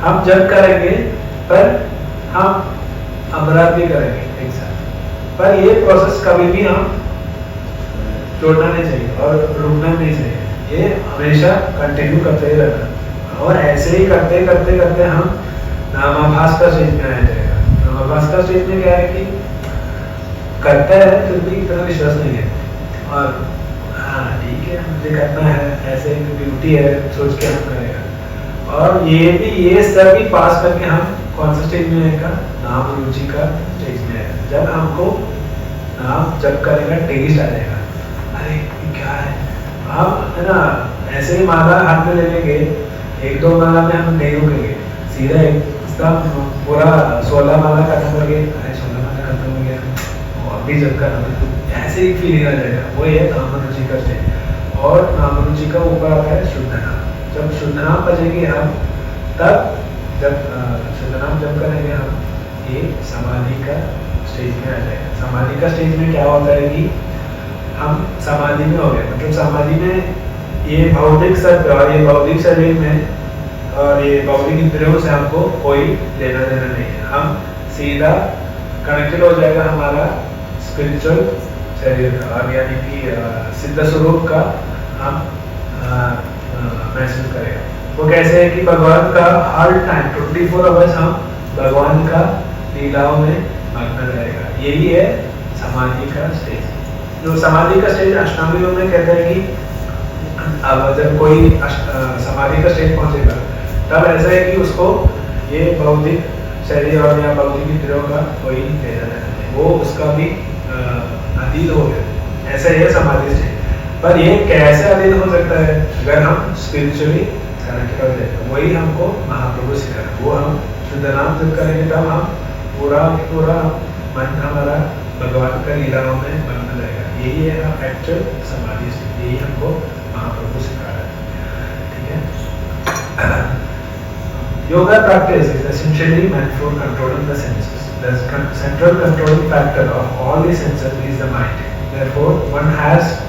हम जप करेंगे पर हम अपराध भी करेंगे एक साथ। पर ये प्रोसेस कभी भी हम छोड़ना नहीं चाहिए और रुकना नहीं चाहिए, ये हमेशा कंटिन्यू करते ही रहना। और ऐसे ही करते करते करते हम नामाभास का स्टेज में आ जाएगा। नामाभास का स्टेज में क्या है कि करता है फिर भी इतना विश्वास नहीं है, और हाँ ठीक है मुझे करना है, ऐसे ड्यूटी है सोच के हम करेगा। और ये सब भी पास करके हम कौन सा स्टेज में आएगा, नाम रुचि का स्टेज में आएगा। जब हमको नाम जब करेगा टेस्ट आ जाएगा, अरे क्या है, हम है ना ऐसे ही माला हाथ में ले लेंगे, 1-2 माला में हम नहीं रुकेंगे, सीधा इसका पूरा 16 माला खत्म करके, अरे 16 माला खत्म हो गया अभी जब करना, ऐसे ही फीलिंग आ जाएगा। वो ये नाम रुचि का स्टेज। और नाम रुचि का ऊपर आता है शुद्ध नाम। जब शुद्ध नाम बजेंगे हम, तब जब शुद्ध नाम जब करेंगे हम, ये समाधि का स्टेज में आ जाएगा। समाधि का स्टेज में क्या होता है कि हम समाधि में हो गए, मतलब समाधि में ये भौतिक सत्य और ये भौतिक शरीर में और ये भौतिक इंद्रियों से हमको कोई लेना देना नहीं है। हम सीधा कनेक्टेड हो जाएगा हमारा स्पिरिचुअल शरीर का, और यानी कि सिद्ध स्वरूप का हम महसूस करेगा। वो कैसे है कि भगवान का हर टाइम 24 आवर्स हम भगवान का लीलाओं में मग्न रहेगा। यही है समाधि का स्टेज। जो समाधि का स्टेज अष्टांग योग में कहते हैं कि अब जब कोई समाधि का स्टेज पहुंचेगा तब ऐसा है कि उसको ये भौतिक शरीर और या भौतिक इंद्रियों का कोई लेना देना नहीं, वो उसका भी अधीन हो गया। ऐसा ही है समाधि स्टेज। पर ये कैसे अधीन हो सकता है, अगर हम स्पिरिचुअली कनेक्टेड हो जाए। वही हमको महाप्रभु सिखाया, वो हम शुद्ध नाम जब करेंगे तब हम पूरा मन हमारा भगवान का लीलाओं में मग्न रहेगा। यही है एक्चुअल समाधि, यही हमको महाप्रभु सिखा रहा है। ठीक है। Yoga practice is essentially meant for controlling the senses. The central controlling factor of all the senses is the mind. Therefore, one has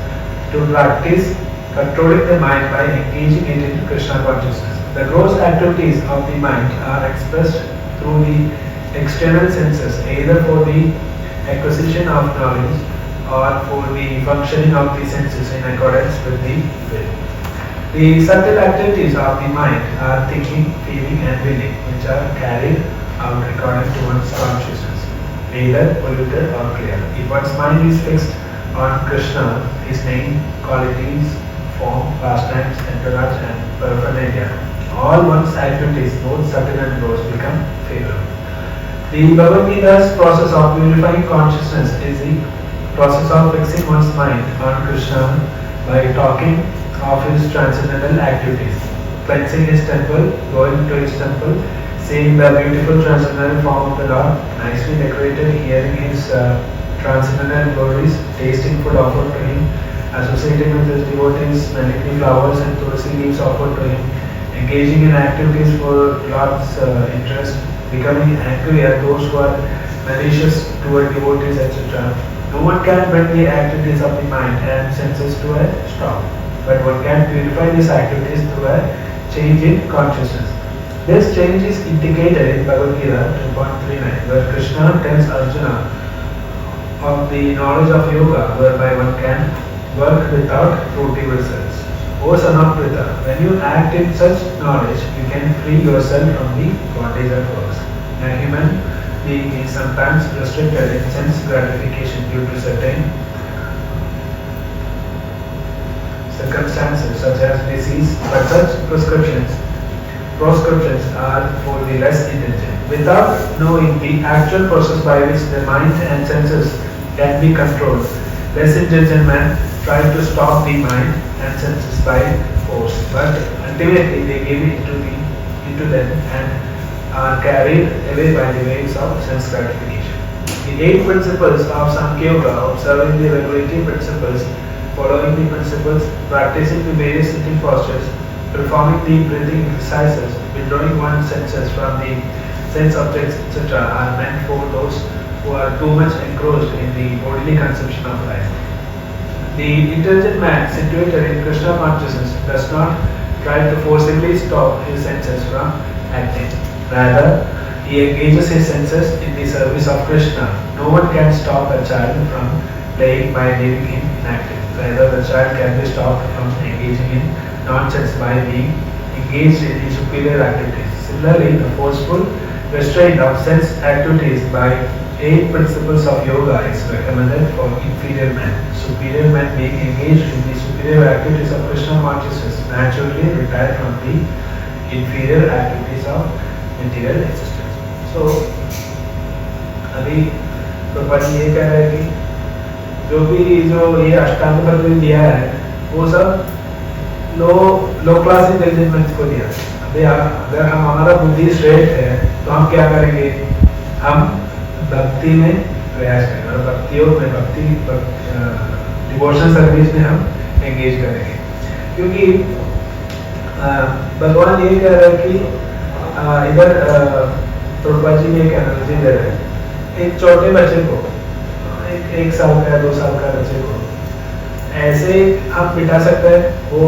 to practice controlling the mind by engaging it in Krishna consciousness. The gross activities of the mind are expressed through the external senses, either for the acquisition of knowledge or for the functioning of the senses in accordance with the will. The subtle activities of the mind are thinking, feeling and willing, which are carried out according to one's consciousness, either polluted or clear. If one's mind is fixed on Krishna, his name, qualities, form, pastimes, entourage and paraphernalia, all one's activities, both subtle and gross, become favorable. The Bhagavad Gita's process of purifying consciousness is the process of fixing one's mind on Krishna by talking of his transcendental activities, cleansing his temple, going to his temple, seeing the beautiful transcendental form of the Lord, nicely decorated, hearing his transcendental glories, tasting food offered to him, associating with his devotees, smelling the flowers and tulsi leaves offered to him, engaging in activities for Lord's interest, becoming angry at those who are malicious toward devotees, etc. No one can bring the activities of the mind and senses to a stop, but one can purify these activities through a change in consciousness. This change is indicated in Bhagavad Gita 2.39, where Krishna tells Arjuna of the knowledge of yoga, whereby one can work without fruitive results. O son of Pritha, when you act in such knowledge, you can free yourself from the bondage of works. A human being is sometimes restricted in sense gratification due to certain circumstances such as disease, but such prescriptions are for the less intelligent. Without knowing the actual process by which the mind and senses can be controlled, less intelligent men try to stop the mind and senses by force, but ultimately they give into them and are carried away by the waves of sense gratification. The 8 principles of Sankhya Yoga, observing the regulative principles, following the principles, practicing the various sitting postures, performing the breathing exercises, withdrawing one's senses from the sense objects, etc., are meant for those who are too much engrossed in the bodily conception of life. The intelligent man situated in Krishna consciousness does not try to forcibly stop his senses from acting. Rather, he engages his senses in the service of Krishna. No one can stop a child from playing by leaving him inactive. Rather, the child can be stopped from engaging in nonsense by being engaged in the superior activities. Similarly, the forceful restraint of sense activities by 8 principles of yoga is recommended for inferior men. Superior men being engaged in the superior activities of Krishna consciousness naturally retire from the inferior activities of material existence. So, अभी प्रभुपाद जी ये कह रहे हैं कि जो ये अष्टांग पद्धति दिया है वो सब लो क्लास इंटेलिजेंस को दिया। अभी अगर हमारा बुद्धि श्रेष्ठ है तो हम क्या करेंगे, हम भक्ति में प्रयास करेंगे और भक्तियों में डिवोशन सर्विस में हम एंगेज करेंगे, क्योंकि भगवान ये कह रहे हैं कि इधर प्रभुपाद जी एक एनालॉजी दे रहे हैं। एक छोटे बच्चे को, एक साल का या 2 साल का बच्चे को ऐसे हम बिठा सकते हैं, वो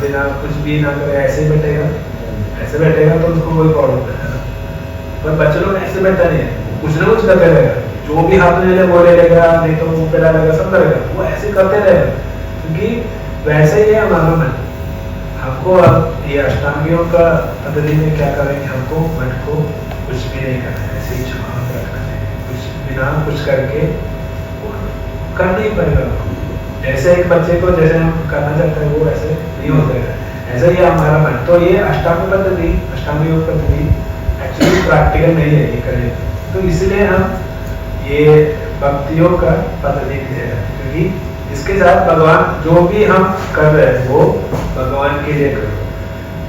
बिना कुछ भी ना करे ऐसे बैठेगा तो उसको कोई प्रॉब्लम नहीं है। पर बच्चे लोग ऐसे बैठा नहीं है, कुछ ना कुछ करते रहेगा, जो भी हाथ में ले वो ले लेगा, नहीं तो मुंह पे डालेगा, सब करेगा, वो ऐसे करते रहेगा, क्योंकि वैसे ही है हमारा मन। हमको अब ये अष्टांगियों का पद्धति में क्या करेंगे, हमको मन को कुछ भी नहीं करना है, ऐसे ही छुपा के रखना है, कुछ बिना कुछ करके करना ही पड़ेगा। ऐसे एक बच्चे को जैसे हम करना चाहते हैं वो ऐसे नहीं हो जाएगा, ऐसा ही हमारा मन। तो ये अष्टांग पद्धति, अष्टांग योग पद्धति एक्चुअली प्रैक्टिकल नहीं है ये करें, तो इसलिए हम ये भक्तियों का पद्धति दे रहे हैं, क्योंकि इसके साथ भगवान जो भी हम कर रहे हैं वो भगवान के लिए करो।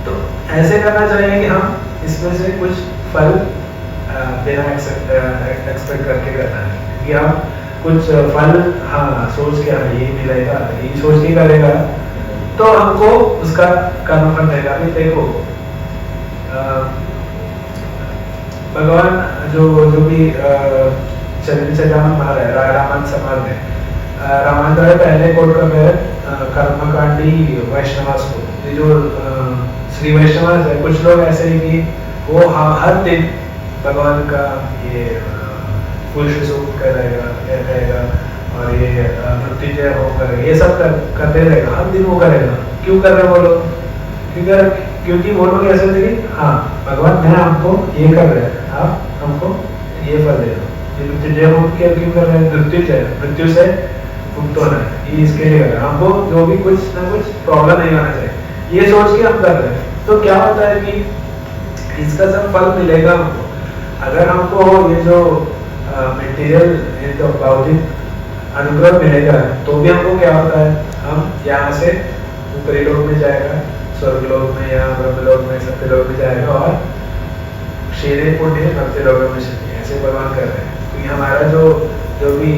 तो ऐसे करना चाहिए कि हम इसमें से कुछ फल बिना एक्सपेक्ट करके करना है, कि हम कुछ फल सोच के ये मिलेगा, ये सोच के करेगा तो हमको उसका कर्म फल देगा। अभी देखो भगवान जो जो भी चरित्र चेतावन महाराज रामायण समाज में रामायण का पहले कोट का है कर्मकांडी वैष्णवास को। ये जो श्री वैष्णवास है, कुछ लोग ऐसे हैं कि वो हर दिन भगवान का ये पुरुष सूक्त करेगा और ये मृत्युंजय होम करेगा, ये सब करते रहेगा, हर दिन वो करेगा। क्यों कर रहे हैं वो लोग? क्योंकि वो लोग ऐसे थे कि हाँ भगवान मैं आपको ये कर रहे हैं, आप हमको ये फल दे दो। ये मृत्युंजय होम क्यों कर रहे हैं? मृत्यु से मुक्त होना है, ये इसके लिए कर रहे हैं। हमको जो भी कुछ ना कुछ प्रॉब्लम नहीं आना चाहिए, ये सोच के हम कर रहे हैं। तो क्या होता है कि इसका सब फल मिलेगा हमको। अगर हमको ये जो मटेरियल ये जो भौतिक अनुग्रह मिलेगा तो भी हमको क्या होता है, हम यहाँ से ऊपरी लोक में जाएगा, स्वर्ग लोक में या ब्रह्म लोक में, सत्य लोक में जाएगा और शेरे पुण्य भक्ति लोक में ऐसे भगवान कर रहे हैं। तो ये हमारा जो भी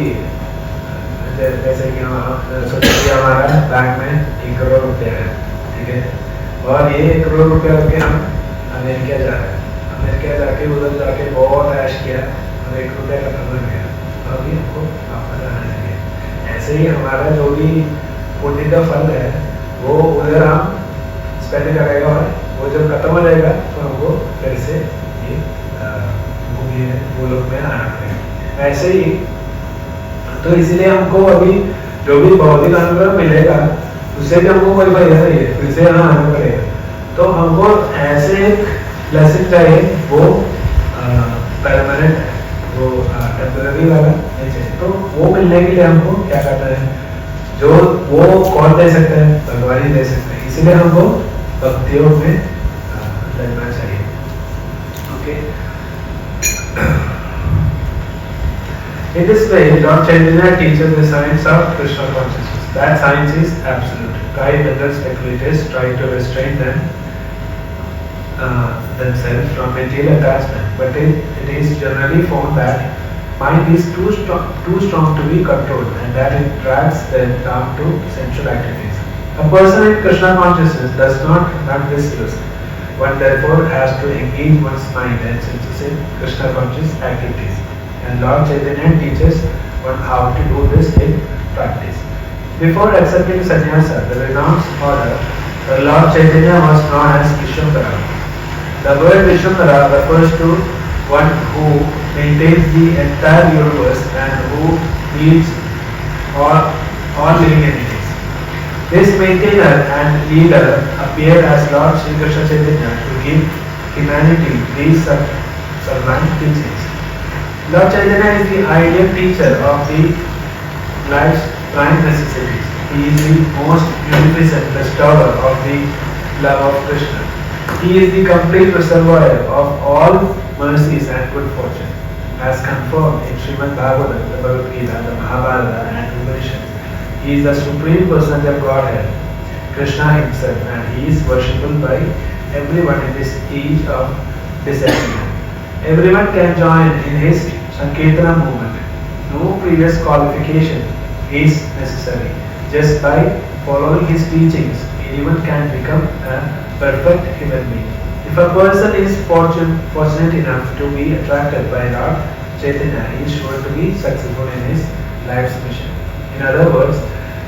जैसे कि हमारा बैंक में 1 करोड़ रुपया है, ठीक है, और ये 1 करोड़ रुपया करके हम अमेरिका जा रहे हैं। अमेरिका जाके उधर जाके बहुत ऐश किया और 1 रुपया खत्म हो गया, अभी हमको वापस आना चाहिए। ऐसे ही हमारा जो भी पुण्य का फल है वो उधर हम स्पेंड करेगा और वो जब खत्म हो जाएगा तो हमको फिर से ये वो लोग में आना पड़ेगा। ऐसे ही तो इसलिए हमको अभी जो भी भौतिक अनुग्रह मिलेगा उससे भी हमको कोई फायदा नहीं है, फिर से यहाँ आना पड़ेगा। तो हमको ऐसे एक ब्लेसिंग चाहिए वो परमानेंट है, वो टेम्पररी वाला नहीं चाहिए। तो वो मिलने के लिए हमको क्या करना है, जो वो कौन दे सकते हैं? भगवान ही दे सकते हैं। इसीलिए हमको भक्तियों में लगना चाहिए। Okay, in this way Lord Chaitanya teaches the science of Krishna consciousness. That science is absolute. Guide other speculators try to restrain themselves from material attachment, but it is generally found that mind is too strong to be controlled and that it drags them down to sensual activities. A person in Krishna consciousness does not run this risk. One therefore has to engage one's mind and senses in Krishna conscious activities. And Lord Chaitanya teaches one how to do this in practice. Before accepting sannyasa, the renounced order, the Lord Chaitanya was known as Vishwambara. The word Vishwambara refers to one who maintains the entire universe and who leads all living entities. This maintainer and leader appeared as Lord Sri Krishna Chaitanya to give humanity these sublime teachings. Lord Chaitanya is the ideal teacher of the life's prime necessities. He is the most munificent bestower of the love of Krishna. He is the complete reservoir of all mercies and good fortune. As confirmed in Srimad Bhagavatam, the Bhagavad Gita, the Mahabharata and Upanishads, he is the supreme personality of Godhead, Krishna himself, and he is worshippable by everyone in this age of disagreement. Everyone can join in his Sankirtana movement. No previous qualification is necessary. Just by following his teachings, anyone can become a perfect human being. If a person is fortunate enough to be attracted by Lord Chaitanya, he is sure to be successful in his life's mission. In other words,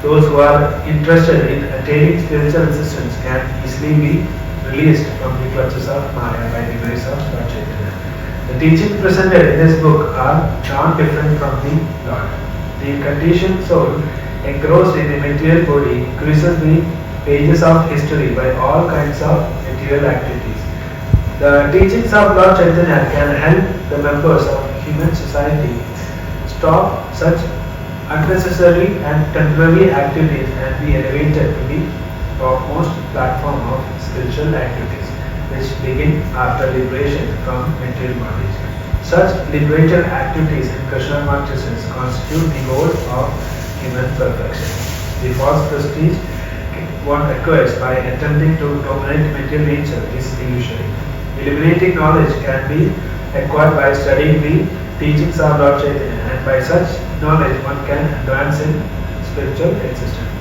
those who are interested in attaining spiritual existence can easily be released from the clutches of Maya by the grace of Lord Chaitanya. The teachings presented in this book are not different from the Lord. The conditioned soul engrossed in the material body increases the pages of history by all kinds of material activities. The teachings of Lord Chaitanya can help the members of human society stop such unnecessary and temporary activities and be elevated to the topmost platform of spiritual activities, which begin after liberation from material bodies. Such liberated activities in Krishna consciousness constitute the goal of human perfection. The false prestige one acquires by attempting to dominate material nature is illusory. Illuminating knowledge can be acquired by studying the teachings of Lord Chaitanya, and by such knowledge one can advance in spiritual existence.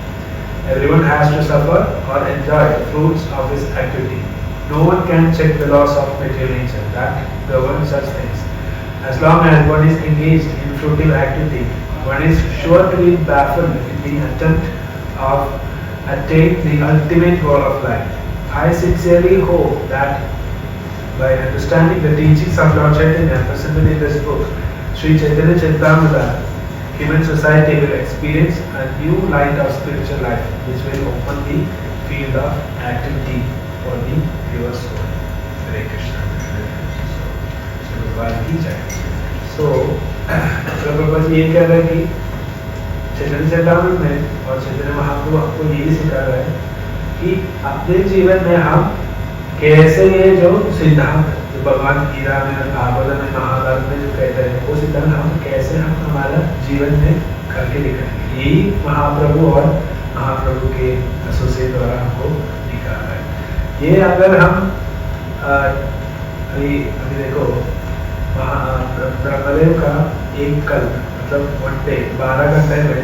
Everyone has to suffer or enjoy the fruits of his activity. No one can check the laws of material nature that govern such things. As long as one is engaged in fruitive activity, one is sure to be baffled in the attempt of attaining the ultimate goal of life. I sincerely hope that by understanding the teachings of Lord Chaitanya presented in this book, Sri Chaitanya Charitamrita, human society will experience a new light of spiritual life, which will open the field of activity for the pure soul. Hare Krishna. So, भगवान की जय. So, Prabhupada ji ये कह रहे हैं कि चैतन्य चरितामृत में और चैतन्य महाप्रभु आपको यही सिखा रहा है कि अपने जीवन में हम कैसे ये जो सिद्धांत जो भगवान गीता में भागवत में महाभारत में जो कहते हैं वो सिद्धांत हम कैसे हम हमारा जीवन में करके दिखाएंगे. यही महाप्रभु और महाप्रभु के एसोसिएट द्वारा हमको दिखा रहा है. ये अगर हम अभी देखो ब्रह्मदेव का एक कल्प मतलब वन डे 12 घंटे में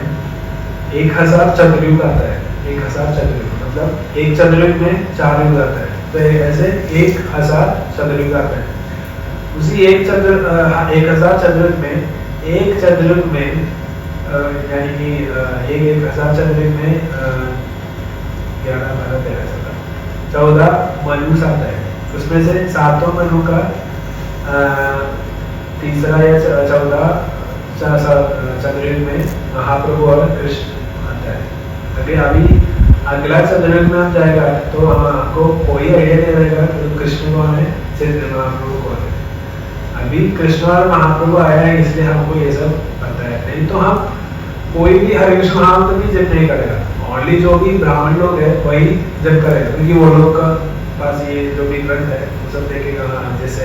1000 चंद्रयुग आता है. 1000 चंद्रयुग मतलब एक चंद्रयुग में 4 युग आता है. तो ऐसे 1000 चंद्रयुग आता है. उसी 1000 चंद्रयुग में एक चंद्रयुग में यानी कि 1000 चंद्रयुग में 11 12 13 14 मनुष्य आता है. उसमें से 7वां मनु का तीसरा या 14 चंद्रयुग में महाप्रभु और कृष्ण आता है. अभी अगला चंद्रयुग में हम जाएगा तो हमको कोई आइडिया नहीं रहेगा तो कृष्ण कौन है चैतन्य महाप्रभु कौन है. अभी कृष्ण और महाप्रभु आया है इसलिए हमको ये सब पता है. नहीं तो हम कोई भी हरे कृष्ण महामंत्र भी जप नहीं करेगा. ओनली जो भी ब्राह्मण लोग है वही जप करेगा क्योंकि वो लोग का पास ये जो भी ग्रंथ है वो सब देखेगा. जैसे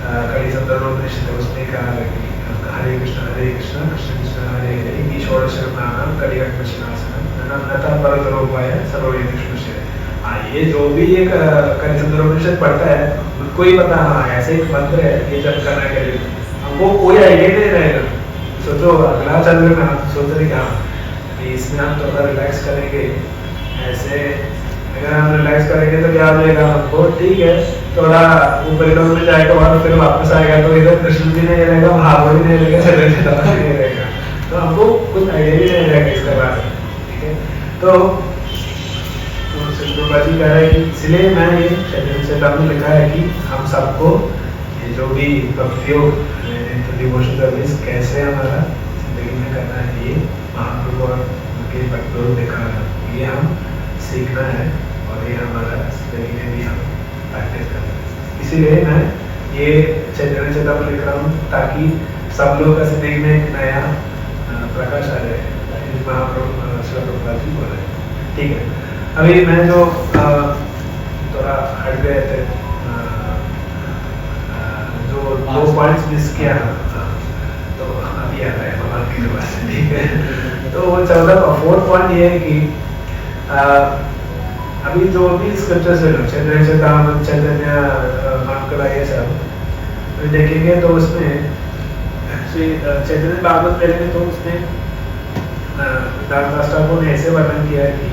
कड़ी संदर्भोपनिषद है उसमें कहा है कि हरे कृष्ण कृष्ण कृष्ण हरे हरे ईश्वर नाम कड़िगठनासनम नता परतरोपाय सर्वोय कृष्ण से. ये जो भी एक कड़ी संदर्भोपनिषद पढ़ता है उनको ही पता हाँ ऐसे एक मंत्र है ये जप करने के लिए. हमको कोई आइडिया नहीं रहेगा. सोचो अगला चंद्र में हम सोच रहे कि इसमें हम थोड़ा रिलैक्स करेंगे. ऐसे अगर हम रिलैक्स करेंगे तो क्या हो जाएगा हमको ठीक है थोड़ा ऊपर लोग में जाएगा और फिर वापस आएगा तो इधर कृष्ण भी नहीं रहेगा महाप्रभु भी नहीं रहेगा चैतन्य भी नहीं रहेगा. तो हमको कुछ आइडिया भी नहीं रहेगा इसके बारे में. ठीक है तो सिद्धोबाजी कह रहा है कि इसलिए मैं ये चैतन्य चरितामृत में लिखा है कि हम सबको ये जो भी भक्ति योग डिवोशन सर्विस कैसे हमारा जिंदगी में करना है ये महाप्रभु और उनके भक्त लोग दिखा रहा है. ये हम सीखना है और ये हमारा जिंदगी में भी हम प्रैक्टिस करना है. इसीलिए मैं ये चैतन्य चरितामृत लिख रहा हूँ ताकि सब लोग का जिंदगी में एक नया प्रकाश आ जाए. महाप्रभु श्री प्रभुपाद जी बोल रहे हैं. ठीक है अभी मैं जो थोड़ा हट गए थे जो 2 पॉइंट्स मिस किया तो अभी आ रहा है भगवान की कृपा से. ठीक है तो वो 4th पॉइंट ये है कि अभी जो भी स्क्रिप्चर्स है चैतन्य चरितामृत चैतन्य मानकरा ये सब देखेंगे तो उसमें श्री चैतन्य भागवत पहले में तो उसमें दास ठाकुर ने ऐसे वर्णन किया है कि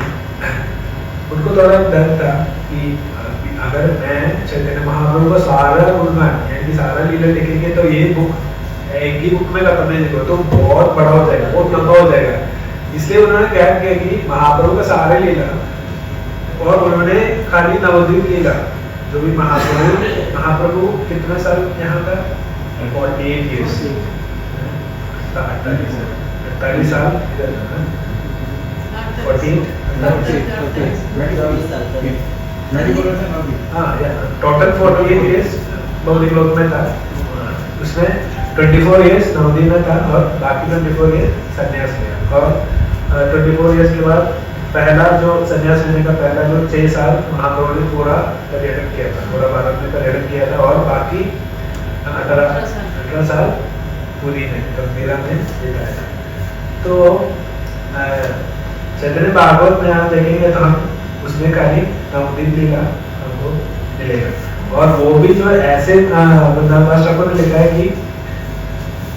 उनको थोड़ा डर था कि अगर मैं चैतन्य महाप्रभु का सारा गुणगान यानी कि सारा लीला लिखेंगे तो ये बुक एक ही बुक में खत्म नहीं लिखो तो बहुत बड़ा हो जाएगा बहुत लंबा हो जाएगा. इसलिए उन्होंने क्या किया कि महाप्रभु का सारे लीला और उन्होंने खाली नवद्वीप लीला जो भी महाप्रभु कितने साल यहाँ था 48 years 48 साल इधर था टोटल 48 years नवद्वीप लोक में था. उसमें 24 years नवद्वीप में था और बाकी 24 years संन्यास लिया. और 24 years के बाद पहला जो संन्यास लेने का पहला जो 6 साल महाप्रभु ने पूरा पर्यटन किया था. पूरा भारत में पर्यटन किया था और बाकी 18 साल पूरी में गंभीरा में बिताया था. तो चैतन्य भागवत में आप देखेंगे तो हम उसमें खाली नवद्वीप लीला हमको मिलेगा. और वो भी जो ऐसे दास ठाकुर ने लिखा है कि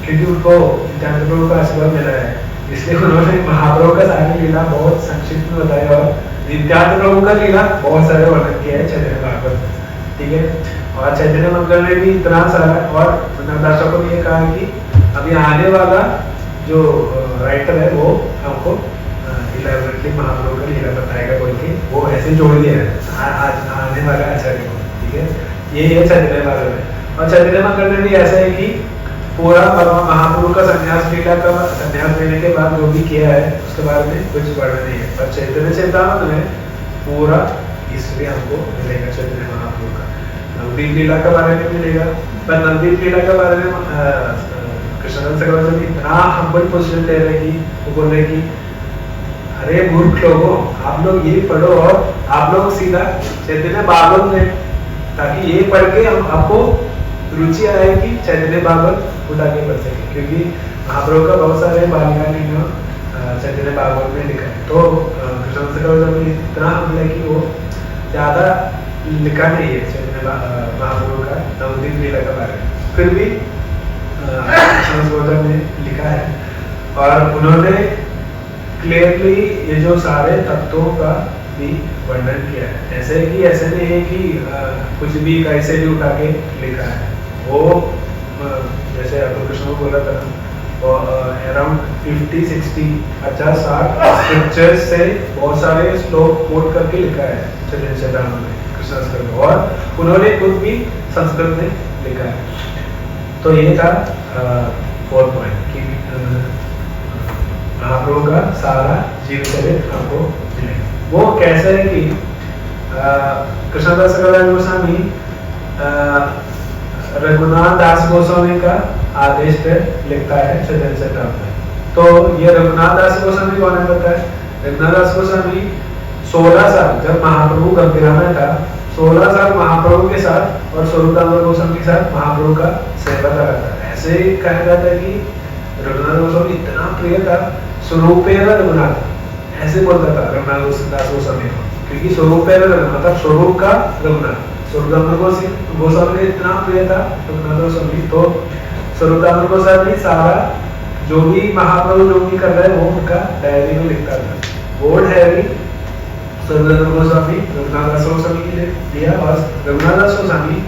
क्योंकि उनको नित्यानंद प्रभु का आशीर्वाद मिला है इसलिए उन्होंने महाप्रभु का सारी लीला बहुत संक्षिप्त में बताया और नित्यानंद प्रभु का लीला बहुत सारे वर्णन किया है चैतन्य भागवत. ठीक है। और चैतन्य मंगल में भी इतना सारा, और दर्शकों ने ये कहा कि अभी आने वाला जो राइटर है वो हमको इलेबोरेटली महाप्रभु का लीला बताएगा बोल के वो ऐसे जोड़ दिया है आज आने वाला आचार्य को, ठीक है। ये है चैतन्य मंगल में। और चैतन्य मंगल में भी ऐसा है कि पूरा महाप्रभु का संन्यास लीला का संन्यास लेने के बाद जो भी किया है उसके बारे में कुछ वर्णन नहीं है, पर चैतन्य चेतावनी में पूरा हिस्ट्री हमको मिलेगा चैतन्य महाप्रभु का। नवदीप लीला के बारे में मिलेगा, पर नवदीप लीला के बारे में कृष्ण सगोदर इतना हम्बल पोजीशन ले रहे कि वो बोल रहे कि अरे मूर्ख लोगों, आप लोग ये पढ़ो और आप लोग सीधा चैतन्य भागवत में, ताकि ये पढ़ के हम आपको रुचि आएगी चैतन्य भागवत उठा के पढ़ सके, क्योंकि महाप्रभु का बहुत सारे बालिका चैतन्य भागवत में लिखा है। तो कृष्ण सगोदर में इतना हम है कि वो ज्यादा लिखा नहीं है चैतन्य महाप्रभु का नवदीप लीला के बारे में, फिर भी कृष्ण सगोदर ने लिखा है। और उन्होंने क्लियरली ये जो सारे तत्वों का भी वर्णन किया है, ऐसे कि ऐसे नहीं है कि कुछ भी कैसे भी उठा के लिखा है। वो जैसे अभी कृष्ण को बोला था अराउंड 50-60 स्क्रिप्चर्स से बहुत सारे श्लोक कोट करके लिखा है चैतन्य चेतावनी में कृष्ण सगोदर, और उन्होंने खुद भी संस्कृत में लिखा है। तो ये था 4th पॉइंट कि महाप्रभु का सारा जीवन चरित्र हमको मिलेगा। वो कैसे है कि कृष्णदास कविराज गोस्वामी रघुनाथ दास गोस्वामी का आदेश पे लिखता है चैतन्य चेतावनी। तो ये रघुनाथ दास गोस्वामी कौन है पता है? रघुनाथ दास गोस्वामी 16 साल जब महाप्रभु गंभीरा में था, 16 साल महाप्रभु के साथ और स्वरूप दामोदर गोस्वामी के साथ महाप्रभु का सेवा करा था। ऐसे ही कहा जाता है कि रघुनाथ गोस्वामी इतना प्रिय था, स्वरूपेण रघुनाथ ऐसे बोलता था रघुनाथ दास गोस्वामी को, क्योंकि स्वरूपेण मतलब स्वरूप का रघुनाथ। स्वरूप दामोदर गोस्वामी इतना प्रिय था रघुनाथ गोस्वामी, तो स्वरूप दामोदर गोस्वामी सारा जो भी महाप्रभु जो भी कर रहे हैं वो उनका डायरी में लिखता था। वो डायरी स्वरूप दामोदर गोस्वामी रघुनाथ दास गोस्वामी के लिए दिया, और रघुनाथ दास गोस्वामी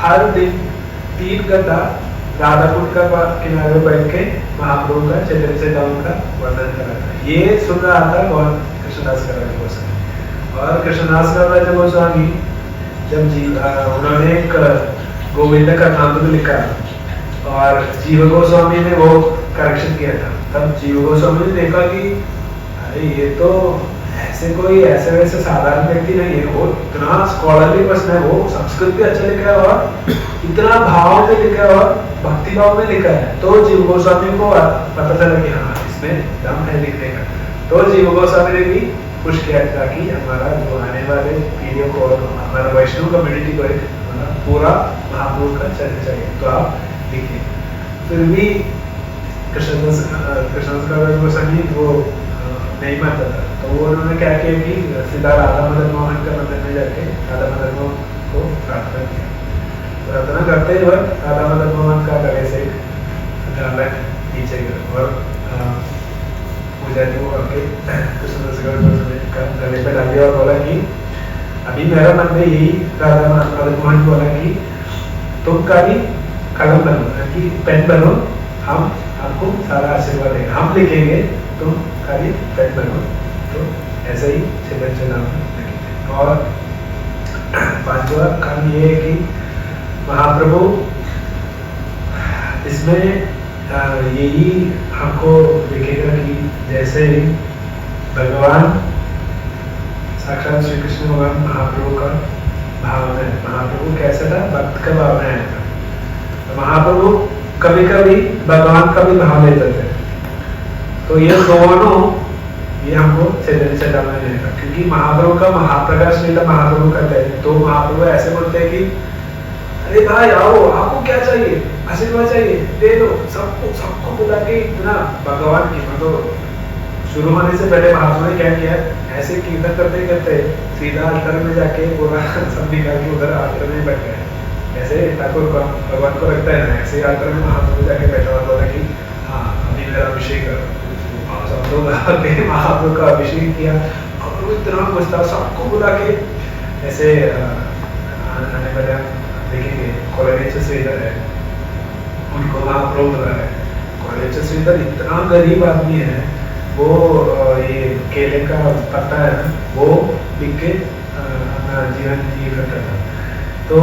हर दिन 3 घंटा राधा कुंड का किनारे बैठ के महाप्रभु का चैतन्य चेतावनी का वर्णन कर रहा था। ये सुन रहा था कौन? कृष्णदास कविराज गोस्वामी। और कृष्णदास कविराज गोस्वामी जब उन्होंने एक गोविंद का नाम भी लिखा और जीव गोस्वामी ने वो करेक्शन किया था, तब जीव गोस्वामी ने देखा कि अरे ये तो ऐसे कोई ऐसे वैसे साधारण व्यक्ति नहीं है, वो इतना स्कॉलरली पर्सन है, वो संस्कृत भी अच्छा लिखा है और इतना भाव में लिखा है और भक्ति भाव में लिखा है। तो जीव गोस्वामी को पता चला कि हाँ इसमें दम है लिखने का। तो जीव गोस्वामी ने भी पुश किया ताकि हमारा जो आने वाले पीढ़ियों को और हमारा वैष्णव कम्युनिटी को एक पूरा महाप्रभु का चरित्र चाहिए, तो आप लिखिए। फिर भी कृष्णदास कविराज गोस्वामी वो नहीं मानता था, तो वो उन्होंने क्या किया कि सीधा राधा मदन मोहन का मंदिर में जाके राधा मदन मोहन को प्रार्थना किया। प्रार्थना करते ही वक्त राधा मदन मोहन का गले से गाला नीचे गिरा और पूजा जी को करके कृष्णदास कविराज गोस्वामी का गले पे डाल दिया और बोला कि अभी मेरा मन में यही राधा मदन मोहन बोला कि तुम कभी कलम बनो कि पेन बनो, हम आपको सारा आशीर्वाद देंगे, हम लिखेंगे, तुम खाली पेन बनो। तो ऐसा ही चैतन्य नाम लिखेंगे। और 5वां काम ये है कि महाप्रभु इसमें यही हमको दिखेगा कि जैसे भगवान साक्षात श्री कृष्ण भगवान महाप्रभु का भाव में, महाप्रभु कैसे था? भक्त का भाव में आया था। तो महाप्रभु कभी कभी भगवान का भी भाव लेते थे। तो ये दोनों ये हमको चैतन्य चेतावनी देगा, क्योंकि महाप्रभु का महाप्रकाश लीला महाप्रभु करते हैं। तो महाप्रभु ऐसे बोलते हैं कि अरे भाई आओ, आपको क्या चाहिए? आशीर्वाद चाहिए, दे दो, सबको बुला के इतना भगवान की मतलब शुरू होने से पहले महाप्रभु ने क्या किया? ऐसे कीर्तन करते करते सीधा अल्टर में जाके पूरा सब निकाल के उधर अल्टर में बैठ गए। ऐसे ठाकुर भगवान को रखता है ना, ऐसे अल्टर में महाप्रभु जाके बैठा और बोला कि हाँ अभी मेरा अभिषेक करो। सब लोग आके महाप्रभु का अभिषेक किया और इतना खुश था, सबको बुला के ऐसे आने वाले हम देखेंगे कॉलेज से इधर है, उनको महाप्रभु बुला रहे हैं। कॉलेज से इधर इतना गरीब आदमी है, वो ये केले का पत्ता है ना, वो बिक के अपना जीवन जी करता था। तो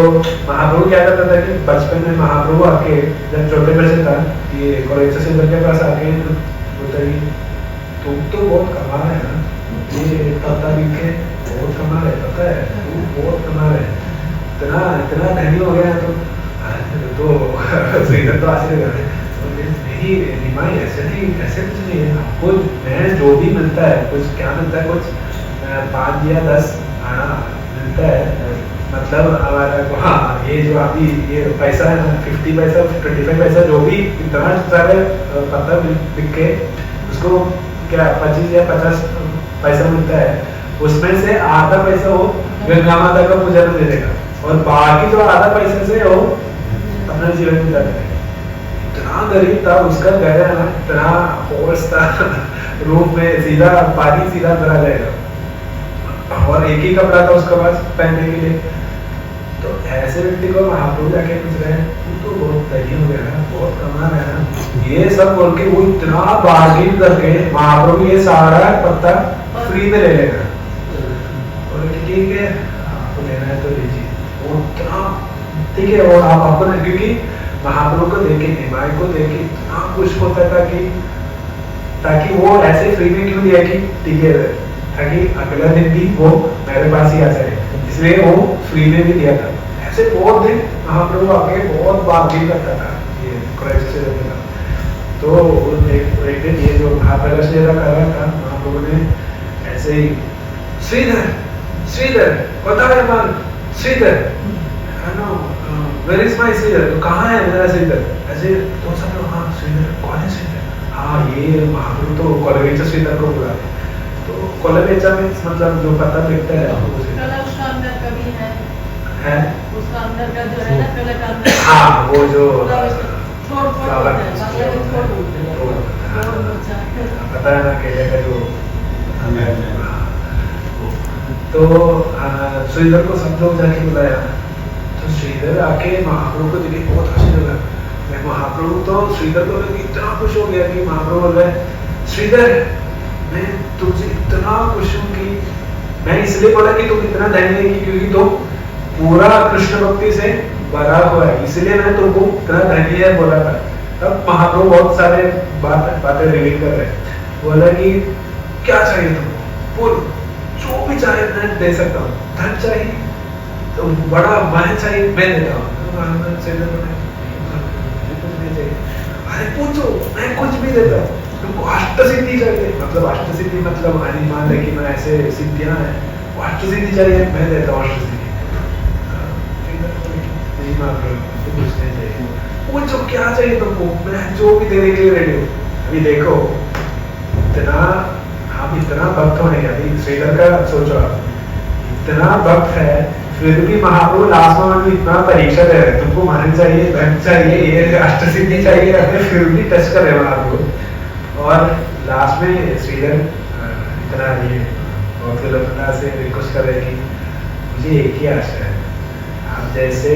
महाप्रभु क्या करता था कि बचपन में महाप्रभु आके जब छोटे बच्चे था, ये कॉलेज से इधर के पास आके बोलता है तुम तो बहुत कमा रहे है ना, ये पत्ता बिक के बहुत कमा रहे, पता है तू बहुत कमा रहे, इतना इतना धनी हो गया तो श्रीधर तो आश्चर्य कर रहे नहीं निमाई ऐसे नहीं, ऐसे कुछ नहीं है, आपको मैं जो भी मिलता है कुछ क्या मिलता है, कुछ 5 या 10 आना मिलता है, मतलब हमारा को हाँ ये जो अभी ये पैसा है ना 50 पैसा 25 पैसा जो भी इतना सारे पत्ता बिक के उसको क्या 25 या 50 पैसा मिलता है, उसमें से आधा पैसा वो गंगा माता का पूजा में दे देगा और बाकी जो आधा पैसे से वो अपना जीवन बिता देगा। इतना गरीब था, उसका घर है ना इतना होश था रूम में सीधा पानी सीधा भरा जाएगा और एक ही कपड़ा था उसके पास पहनने के लिए। तो ऐसे व्यक्ति को महाप्रभु जाके पूछ रहे हैं तू तो बहुत धनी हो गया है, बहुत कमा रहा है ना, ये सब बोल के वो इतना बार्गेन करके महाप्रभु ये सारा पत्ता फ्री में ले लेगा और ठीक है आपको लेना है तो लीजिए, वो इतना ठीक है। और आप आपको ना क्योंकि महाप्रभु को देखे निमाई को देखे इतना खुश होता था कि ताकि वो ऐसे फ्री में क्यों दिया कि ठीक है ताकि अगला दिन भी वो मेरे पास ही आ जाए, इसलिए वो फ्री में भी दिया था। ऐसे बहुत दिन महाप्रभु आके बहुत बात भी करता था ये कॉलेज से रहता था। तो एक दिन ये जो महाप्रकाश जी कर रहा था, महाप्रभु ने ऐसे ही श्रीधर श्रीधर बताओ मान Sridhar where is my Sridhar, तो कहाँ है मेरा श्रीधर, ऐसे तो सब लोग हाँ श्रीधर कौन है श्रीधर, हाँ ये महाप्रभु तो कॉलेज श्रीधर को बुला रहे। तो कॉलेज में मतलब जो पता लिखता है उसका अंदर कभी है उसका अंदर का जो है ना कलर का अंदर हाँ वो जो पता है ना केले का जो तो श्रीधर को सब लोग जाके बुलाया। तो श्रीधर आके महाप्रभु को देखे बहुत खुशी लगा, मैं महाप्रभु तो श्रीधर को इतना खुश हो गया कि महाप्रभु बोल रहे श्रीधर मैं तुमसे इतना खुश हूँ कि मैं इसलिए बोला कि तुम इतना धनी है क्योंकि तुम पूरा कृष्ण भक्ति से भरा हुआ है, इसलिए मैं तुमको इतना धनी है बोला था। तब महाप्रभु बहुत सारे बातें रिवील कर रहे हैं, बोला कि क्या चाहिए तुमको बोल, जो भी चाहे मैं दे सकता हूँ, धन चाहिए तो बड़ा महल चाहिए मैं देता हूँ, अरे पूछो मैं कुछ भी देता हूँ, तुमको अष्ट सिद्धि चाहिए, मतलब अष्ट सिद्धि मतलब मान ले कि मैं ऐसे सिद्धियां हैं, अष्ट सिद्धि चाहिए मैं देता हूँ अष्ट सिद्धि, पूछने चाहिए पूछो क्या चाहिए तुमको, मैं जो भी देने के लिए रेडी हूँ। अभी देखो इतना हम इतना भक्त होने, अभी श्रीधर का सोचो इतना भक्त है फिर भी महाप्रभु लास्ट में भी इतना परीक्षा दे रहे, तुमको मन चाहिए धन चाहिए ये अष्ट सिद्धि चाहिए, फिर भी टच कर रहे महाप्रभु। और लास्ट में श्रीधर इतना ये बहुत विलंबता से रिक्वेस्ट कर रहे कि मुझे एक ही आशा है, आप जैसे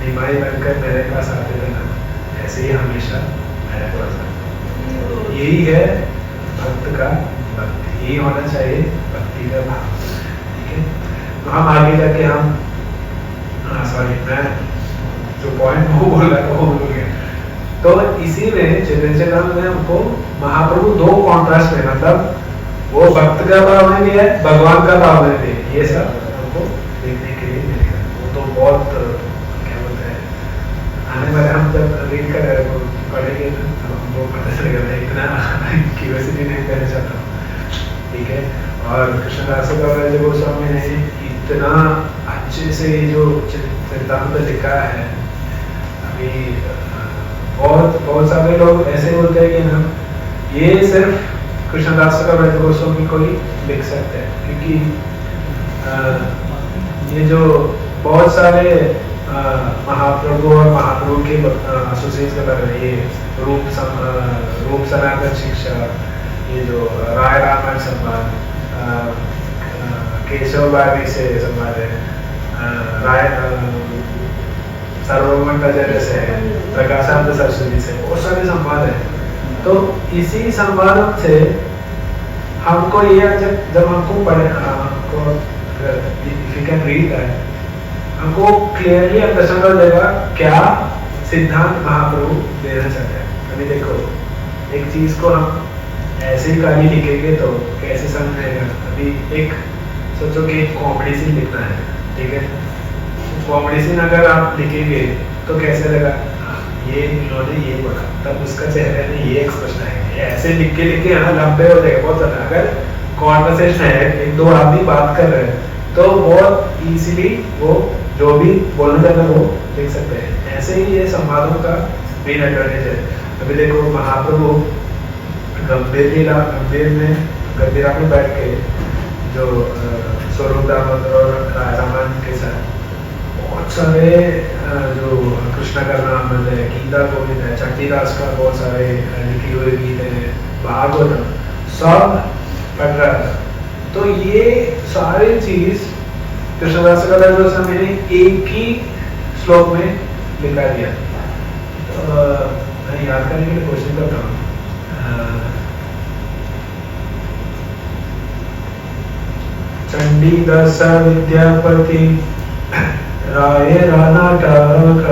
निमाई बनकर मेरे पास आते थे ना ऐसे ही हमेशा मेरे पास आते, यही है भक्त का भक्ति, यही होना चाहिए भक्ति का भाव। ठीक है, तो हम आगे जाके हम सॉरी मैं जो पॉइंट वो बोल रहा था वो भूल गया। तो इसी में चैतन्य में हमको महाप्रभु दो कॉन्ट्रास्ट में, मतलब वो भक्त का भाव में भी है भगवान का भाव में भी, ये सब हमको देखने के लिए मिलेगा। वो तो बहुत क्या बोलते हैं, आने वाले हम जब रीड कर रहे हैं पढ़ेंगे तो हमको पता चलेगा, मैं इतना क्यूरियोसिटी नहीं करना चाहता हूँ। ठीक है, और कृष्णदास गोस्वामी ने इतना अच्छे से जो चरितामृत लिखा है, अभी बहुत सारे लोग ऐसे बोलते हैं कि ना ये सिर्फ कृष्णदास का व्रत गोस्वामी को ही लिख सकते हैं, क्योंकि ये जो बहुत सारे महाप्रभु और महाप्रभु के एसोसिएट कर रहे हैं, ये रूप सनातन शिक्षा, ये जो राय रामायण संवाद, केशव बारी से संवाद है, सार्वभौमाचार्य से है, प्रकाशानंद सरस्वती से, बहुत सारे संवाद है। तो इसी संवाद से हमको ये जब हमको पढ़े, हमको if you can read that, हमको क्लियरली अंडरस्टैंड हो जाएगा क्या सिद्धांत महाप्रभु देना चाहते हैं। अभी देखो, एक चीज को हम ऐसे ही खाली लिखेंगे तो कैसे समझेगा। अभी एक सोचो कि एक कॉमेडी सीन लिखना है, ठीक है, कॉमेडी सीन अगर आप लिखेंगे तो कैसे लगा, ये इन्होंने ये बोला, तब उसका चेहरे में ये एक्सप्रेशन आएगा। ऐसे लिख के यहाँ लंबे हो जाएगा बहुत ज़्यादा। अगर कॉन्वर्सेशन है, एक दो आदमी बात कर रहे हैं, तो बहुत इजीली वो जो भी बोलना चाहते हैं वो लिख सकते हैं। ऐसे ही ये संवादों का मेन एडवांटेज है। अभी देखो, महाप्रभु गंभीरा में बैठ के जो स्वरूप दामोदर और रामायण के साथ बहुत सारे जो कृष्ण का नाम है, गीता गोविंद है, चंडीदास का बहुत सारे लिखी हुई गीत है, भागवतम सब पढ़ रहा था। तो ये सारी चीज कृष्णदास कविराज गोस्वामी ने एक ही श्लोक में लिखा दिया। मैं याद करने के लिए कोशिश करता हूँ। चंडीदास विद्यापति राय रानाटक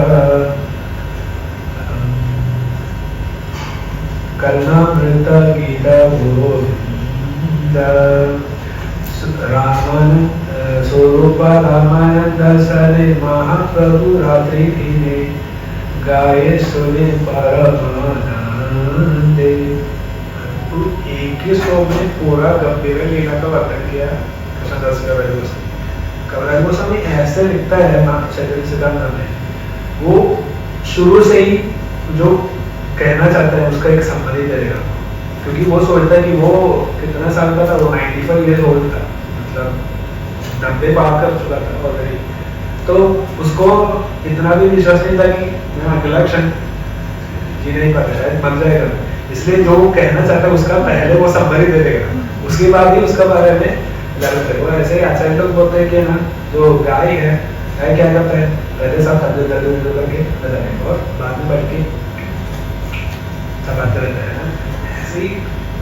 कर्णामृत गीता गोविंद स्वरूप रामानंद सरे महाप्रभु रात्रि दिने गाये सुने परमानंदे। तो एक ही श्लोक में पूरा गंभीर लीला का वर्णन किया कृष्णदास कविराज गोस्वामी। कविराज गोस्वामी ऐसे लिखता है चैतन्य सिद्धांत में, वो शुरू से ही जो कहना चाहता है उसका एक समरी देगा, क्योंकि वो सोचता है कि वो कितना साल का था, वो 95 ईयर ओल्ड था, मतलब 90 पार कर चुका था ऑलरेडी। तो उसको इतना भी विश्वास नहीं था कि मैं अगला क्षण जी नहीं पाता, शायद मर जाएगा, इसलिए जो कहना चाहता है उसका पहले वो समरी दे देगा, उसके बाद ही उसका बारे में लड़त है। वो ऐसे ही आचार्य लोग बोलते हैं कि ना, जो गाय है, गाय क्या करता है, पहले साथ करके बताएंगे और बाद में बैठ के चबाते रहता है ना। ऐसे ही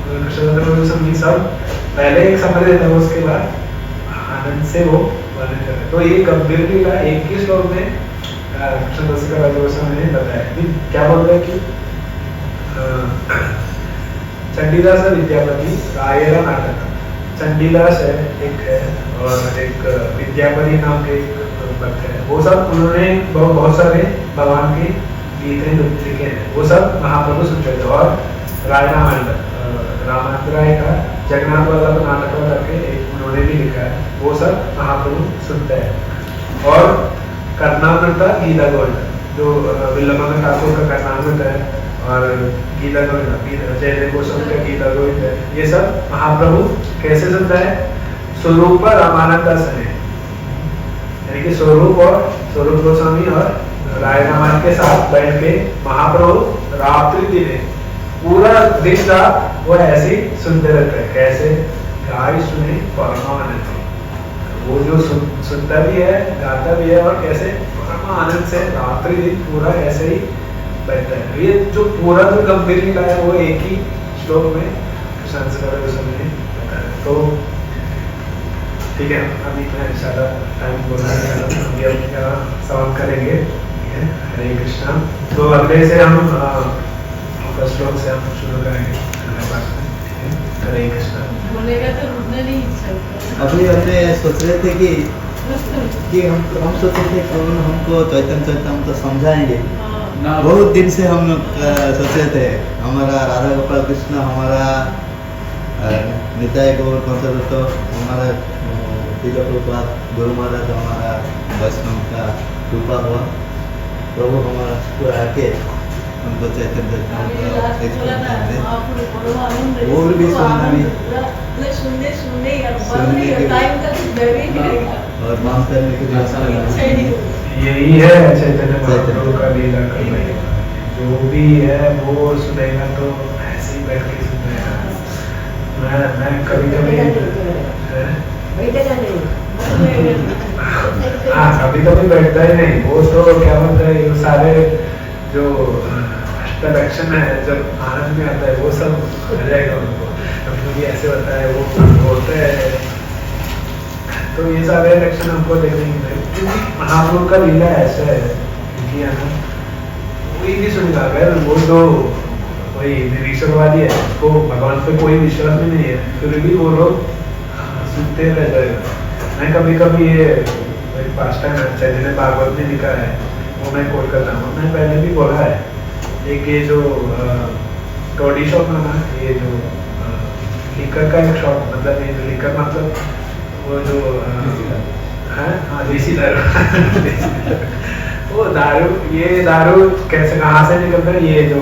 कृष्ण सब पहले एक समरी देता है, उसके बाद आनंद से वो वर्णन करते हैं। तो ये गंभीर लीला एक ही श्लोक में कृष्णदास कविराज गोस्वामी ने बताया। क्या बोलते हैं कि चंडीदास विद्यापति रायरा नाटक, चंडीदास है एक है और एक विद्यापति नाम के भक्त है, वो सब उन्होंने बहुत सारे भगवान के गीतें लिखे हैं, वो सब महाप्रभु सुनते थे। और राय रामानंद राय का जगन्नाथ वाला नाटक करके एक उन्होंने भी लिखा है, वो सब महाप्रभु सुनते हैं। और कर्णामृत गीता गोविंद, जो विल्लभानंद ठाकुर का कर्णामृत है, और गीता गोविंद जयदेव गोस्वामी का गीता गोविंद है, ये सब महाप्रभु कैसे सुनता है, स्वरूप रामानंद सने, यानी कि स्वरूप गोस्वामी और राय रामायण के साथ बैठ के महाप्रभु रात्रि दिन पूरा दिन रात वो ऐसे ही सुनते रहते हैं। कैसे, गाय सुने परमानंद, वो जो सुनता भी है, गाता भी है, और कैसे परमानंद से रात्रि दिन पूरा ऐसे ही बैठता है। ये जो पूरा जो गंभीर लीला है वो एक ही श्लोक में कृष्णदास कविराज गोस्वामी ने बताया। तो ठीक है, अभी मैं ज्यादा टाइम बोलना नहीं चाहता, अभी हम क्या सवाल करेंगे। हरे कृष्णा। तो अगले से हम श्लोक से हम शुरू करेंगे। हरे कृष्णा। बोलेगा तो रुकने नहीं इच्छा होता। अभी हमने सोच रहे थे कि हम सोच रहे थे कि हमको चैतन्य चैतन्य तो समझाएंगे। बहुत दिन से हम सोचे थे, हमारा राधा गोपाल कृष्ण, हमारा निताय गौर कंसर्ट, हमारा प्रभुपाद गुरु महाराज, हमारा वैष्णव का कृपा हुआ, प्रभु हमारा पूरा आके हमको चैतन्य और भी सुनना भी और बात करने के लिए यही है चैतन्य महाप्रभु का लीला करना। जो भी है वो सुनेगा तो ऐसे ही बैठ के सुनेगा। मैं कभी कभी हाँ कभी कभी बैठता ही नहीं, वो तो क्या बोलता है, ये सारे जो अष्टलक्षण है जब आनंद में आता है वो सब आ जाएगा उनको। कभी ऐसे होता है, वो होता है, तो ये सारे लक्षण हमको देखने को मिले, क्योंकि महाप्रभु का लीला ऐसा है कि है ना, कोई भी सुनेगा, अगर वो जो कोई निरीश्वरवादी है, उसको भगवान पे कोई विश्वास भी नहीं है, फिर भी वो लोग सुनते रह जाएगा। मैं कभी कभी ये एक पास्ट टाइम चैतन्य भागवत में लिखा है, वो मैं कोट करता हूँ, मैं पहले भी बोला है, एक ये जो टॉडी शॉप है ना, ये जो लिकर का एक शॉप, मतलब ये जो लिकर मतलब वो जो है हाँ देसी दारू वो दारू, ये दारू कैसे कहाँ से निकलता है, ये जो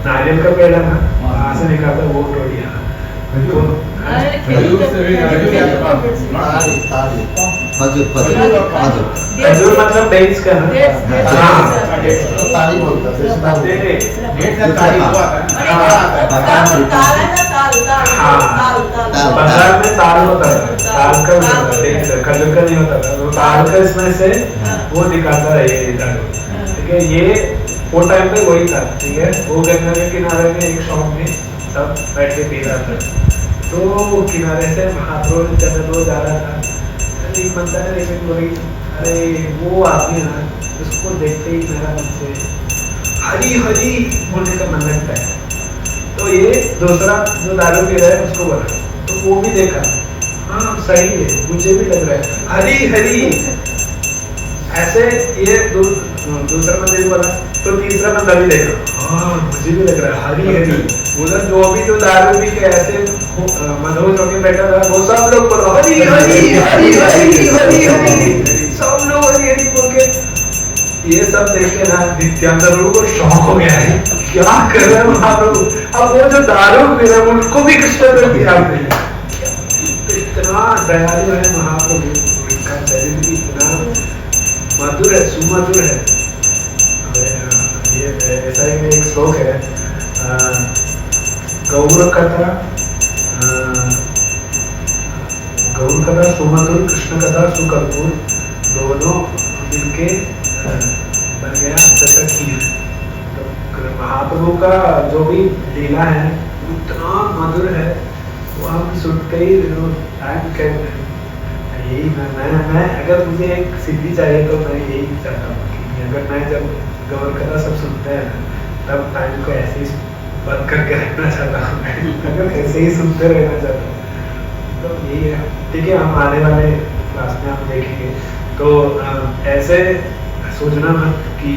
नारियल का पेड़ है ना, वहाँ से निकलता है वो टोडिया। खजूर मतलब डेट्स का ना, पंजाब में ताल होता है, ताल का खजूर का नहीं होता था, तो ताल का इसमें से वो दिखाता है ये दारू। ठीक है, ये वो टाइम पे वही था। ठीक है, वो गंगा के किनारे में एक शॉप में सब बैठ के पी रहा था, तो वो किनारे से महाप्रभु चंद्र रोज आ रहा था, ठीक बनता है, लेकिन वही अरे वो आदमी है ना, उसको देखते ही मेरा मन से हरी हरी बोलने का मन लगता है। तो ये दूसरा जो दारू पी रहा है उसको बोला, तो वो भी देखा, हाँ सही है, मुझे भी लग रहा है हरी हरी, ऐसे ये दूसरा बंदे भी बोला, तो तीसरा बंदा भी देखा, हाँ मुझे भी लग रहा है हरी हरी। उधर जो भी जो दारू पी के ऐसे मदहोश होके बैठा था, वो सब लोग बोलो हरी हरी हरी हरी हरी हरी, सब लोग हरी हरी बोल के। ये सब देख के ना नित्यानंद को शौक हो गया है, क्या कर रहे हैं महाप्रभु, अब वो जो दारू पी रहे हैं उनको भी कृष्ण में पिया दे। तो इतना दयालु है महाप्रभु, उनका चरित्र इतना मधुर है, सुमधुर है। ये ऐसा ही एक श्लोक है, गौर कथा सुमधुर, कृष्ण कथा सुकर्पूर, दोनों मिलके बन गया अच्छा खीर। तो महाप्रभु का जो भी लीला है इतना मधुर है, वो हम सुनते ही यही मैं अगर मुझे एक सिद्धि चाहिए तो मैं यही चाहता हूँ कि अगर मैं जब गौर कथा सब सुनते हैं तब टाइम को ऐसे ही बंद करके रखना चाहता हूँ, अगर ऐसे ही सुनते रहना चाहता हूँ। तो यही है। ठीक है, हम आने वाले क्लास में हम देखेंगे। तो ऐसे सोचना मत कि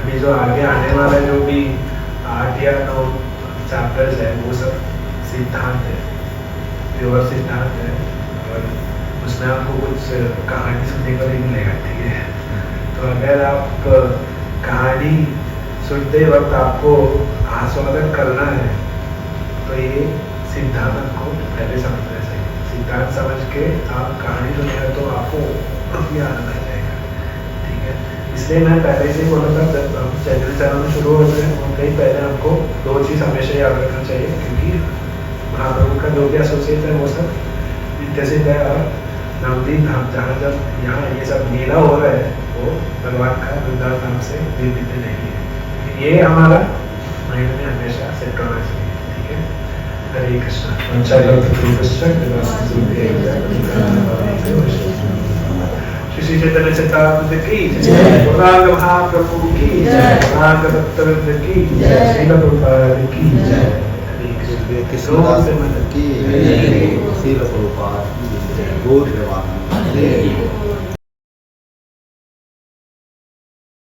अभी जो आगे आने वाला जो भी 8 या 9 चैप्टर्स है वो सब सिद्धांत है, प्योर सिद्धांत है, और उसमें आपको कुछ कहानी सुनने को नहीं मिलेगा। ठीक है, तो अगर आप कहानी सुनते वक्त आपको आस्वादन करना है तो ये सिद्धांत को पहले समझना चाहिए। सिद्धांत समझ के आप कहानी सुनेगा तो आपको भी आनंद आ जाएगा। ठीक है, इसलिए मैं पहले से बोला था जब हम चैनल चलाना शुरू होते हैं उनके ही पहले हमको 2 चीज़ हमेशा याद रखना चाहिए, क्योंकि महाप्रभु का जो भी एसोसिएट है वो सब नित्य सिद्ध है, और नवदीप धाम जहाँ जब यहाँ ये सब मेला हो रहा है वो भगवान का वृंदावन धाम से भिन्न नहीं है। ये हमारा माइंड में हमेशा सेट होना चाहिए। ठीक है, हरे कृष्ण। श्री चैतन्य चैतन्य की जय, गौरांग महाप्रभु की जय, गौरांग भक्तवृंद की जय, श्रील प्रभुपाद की जय, हरे कृष्ण। की श्रील प्रभुपाद की जय, गौर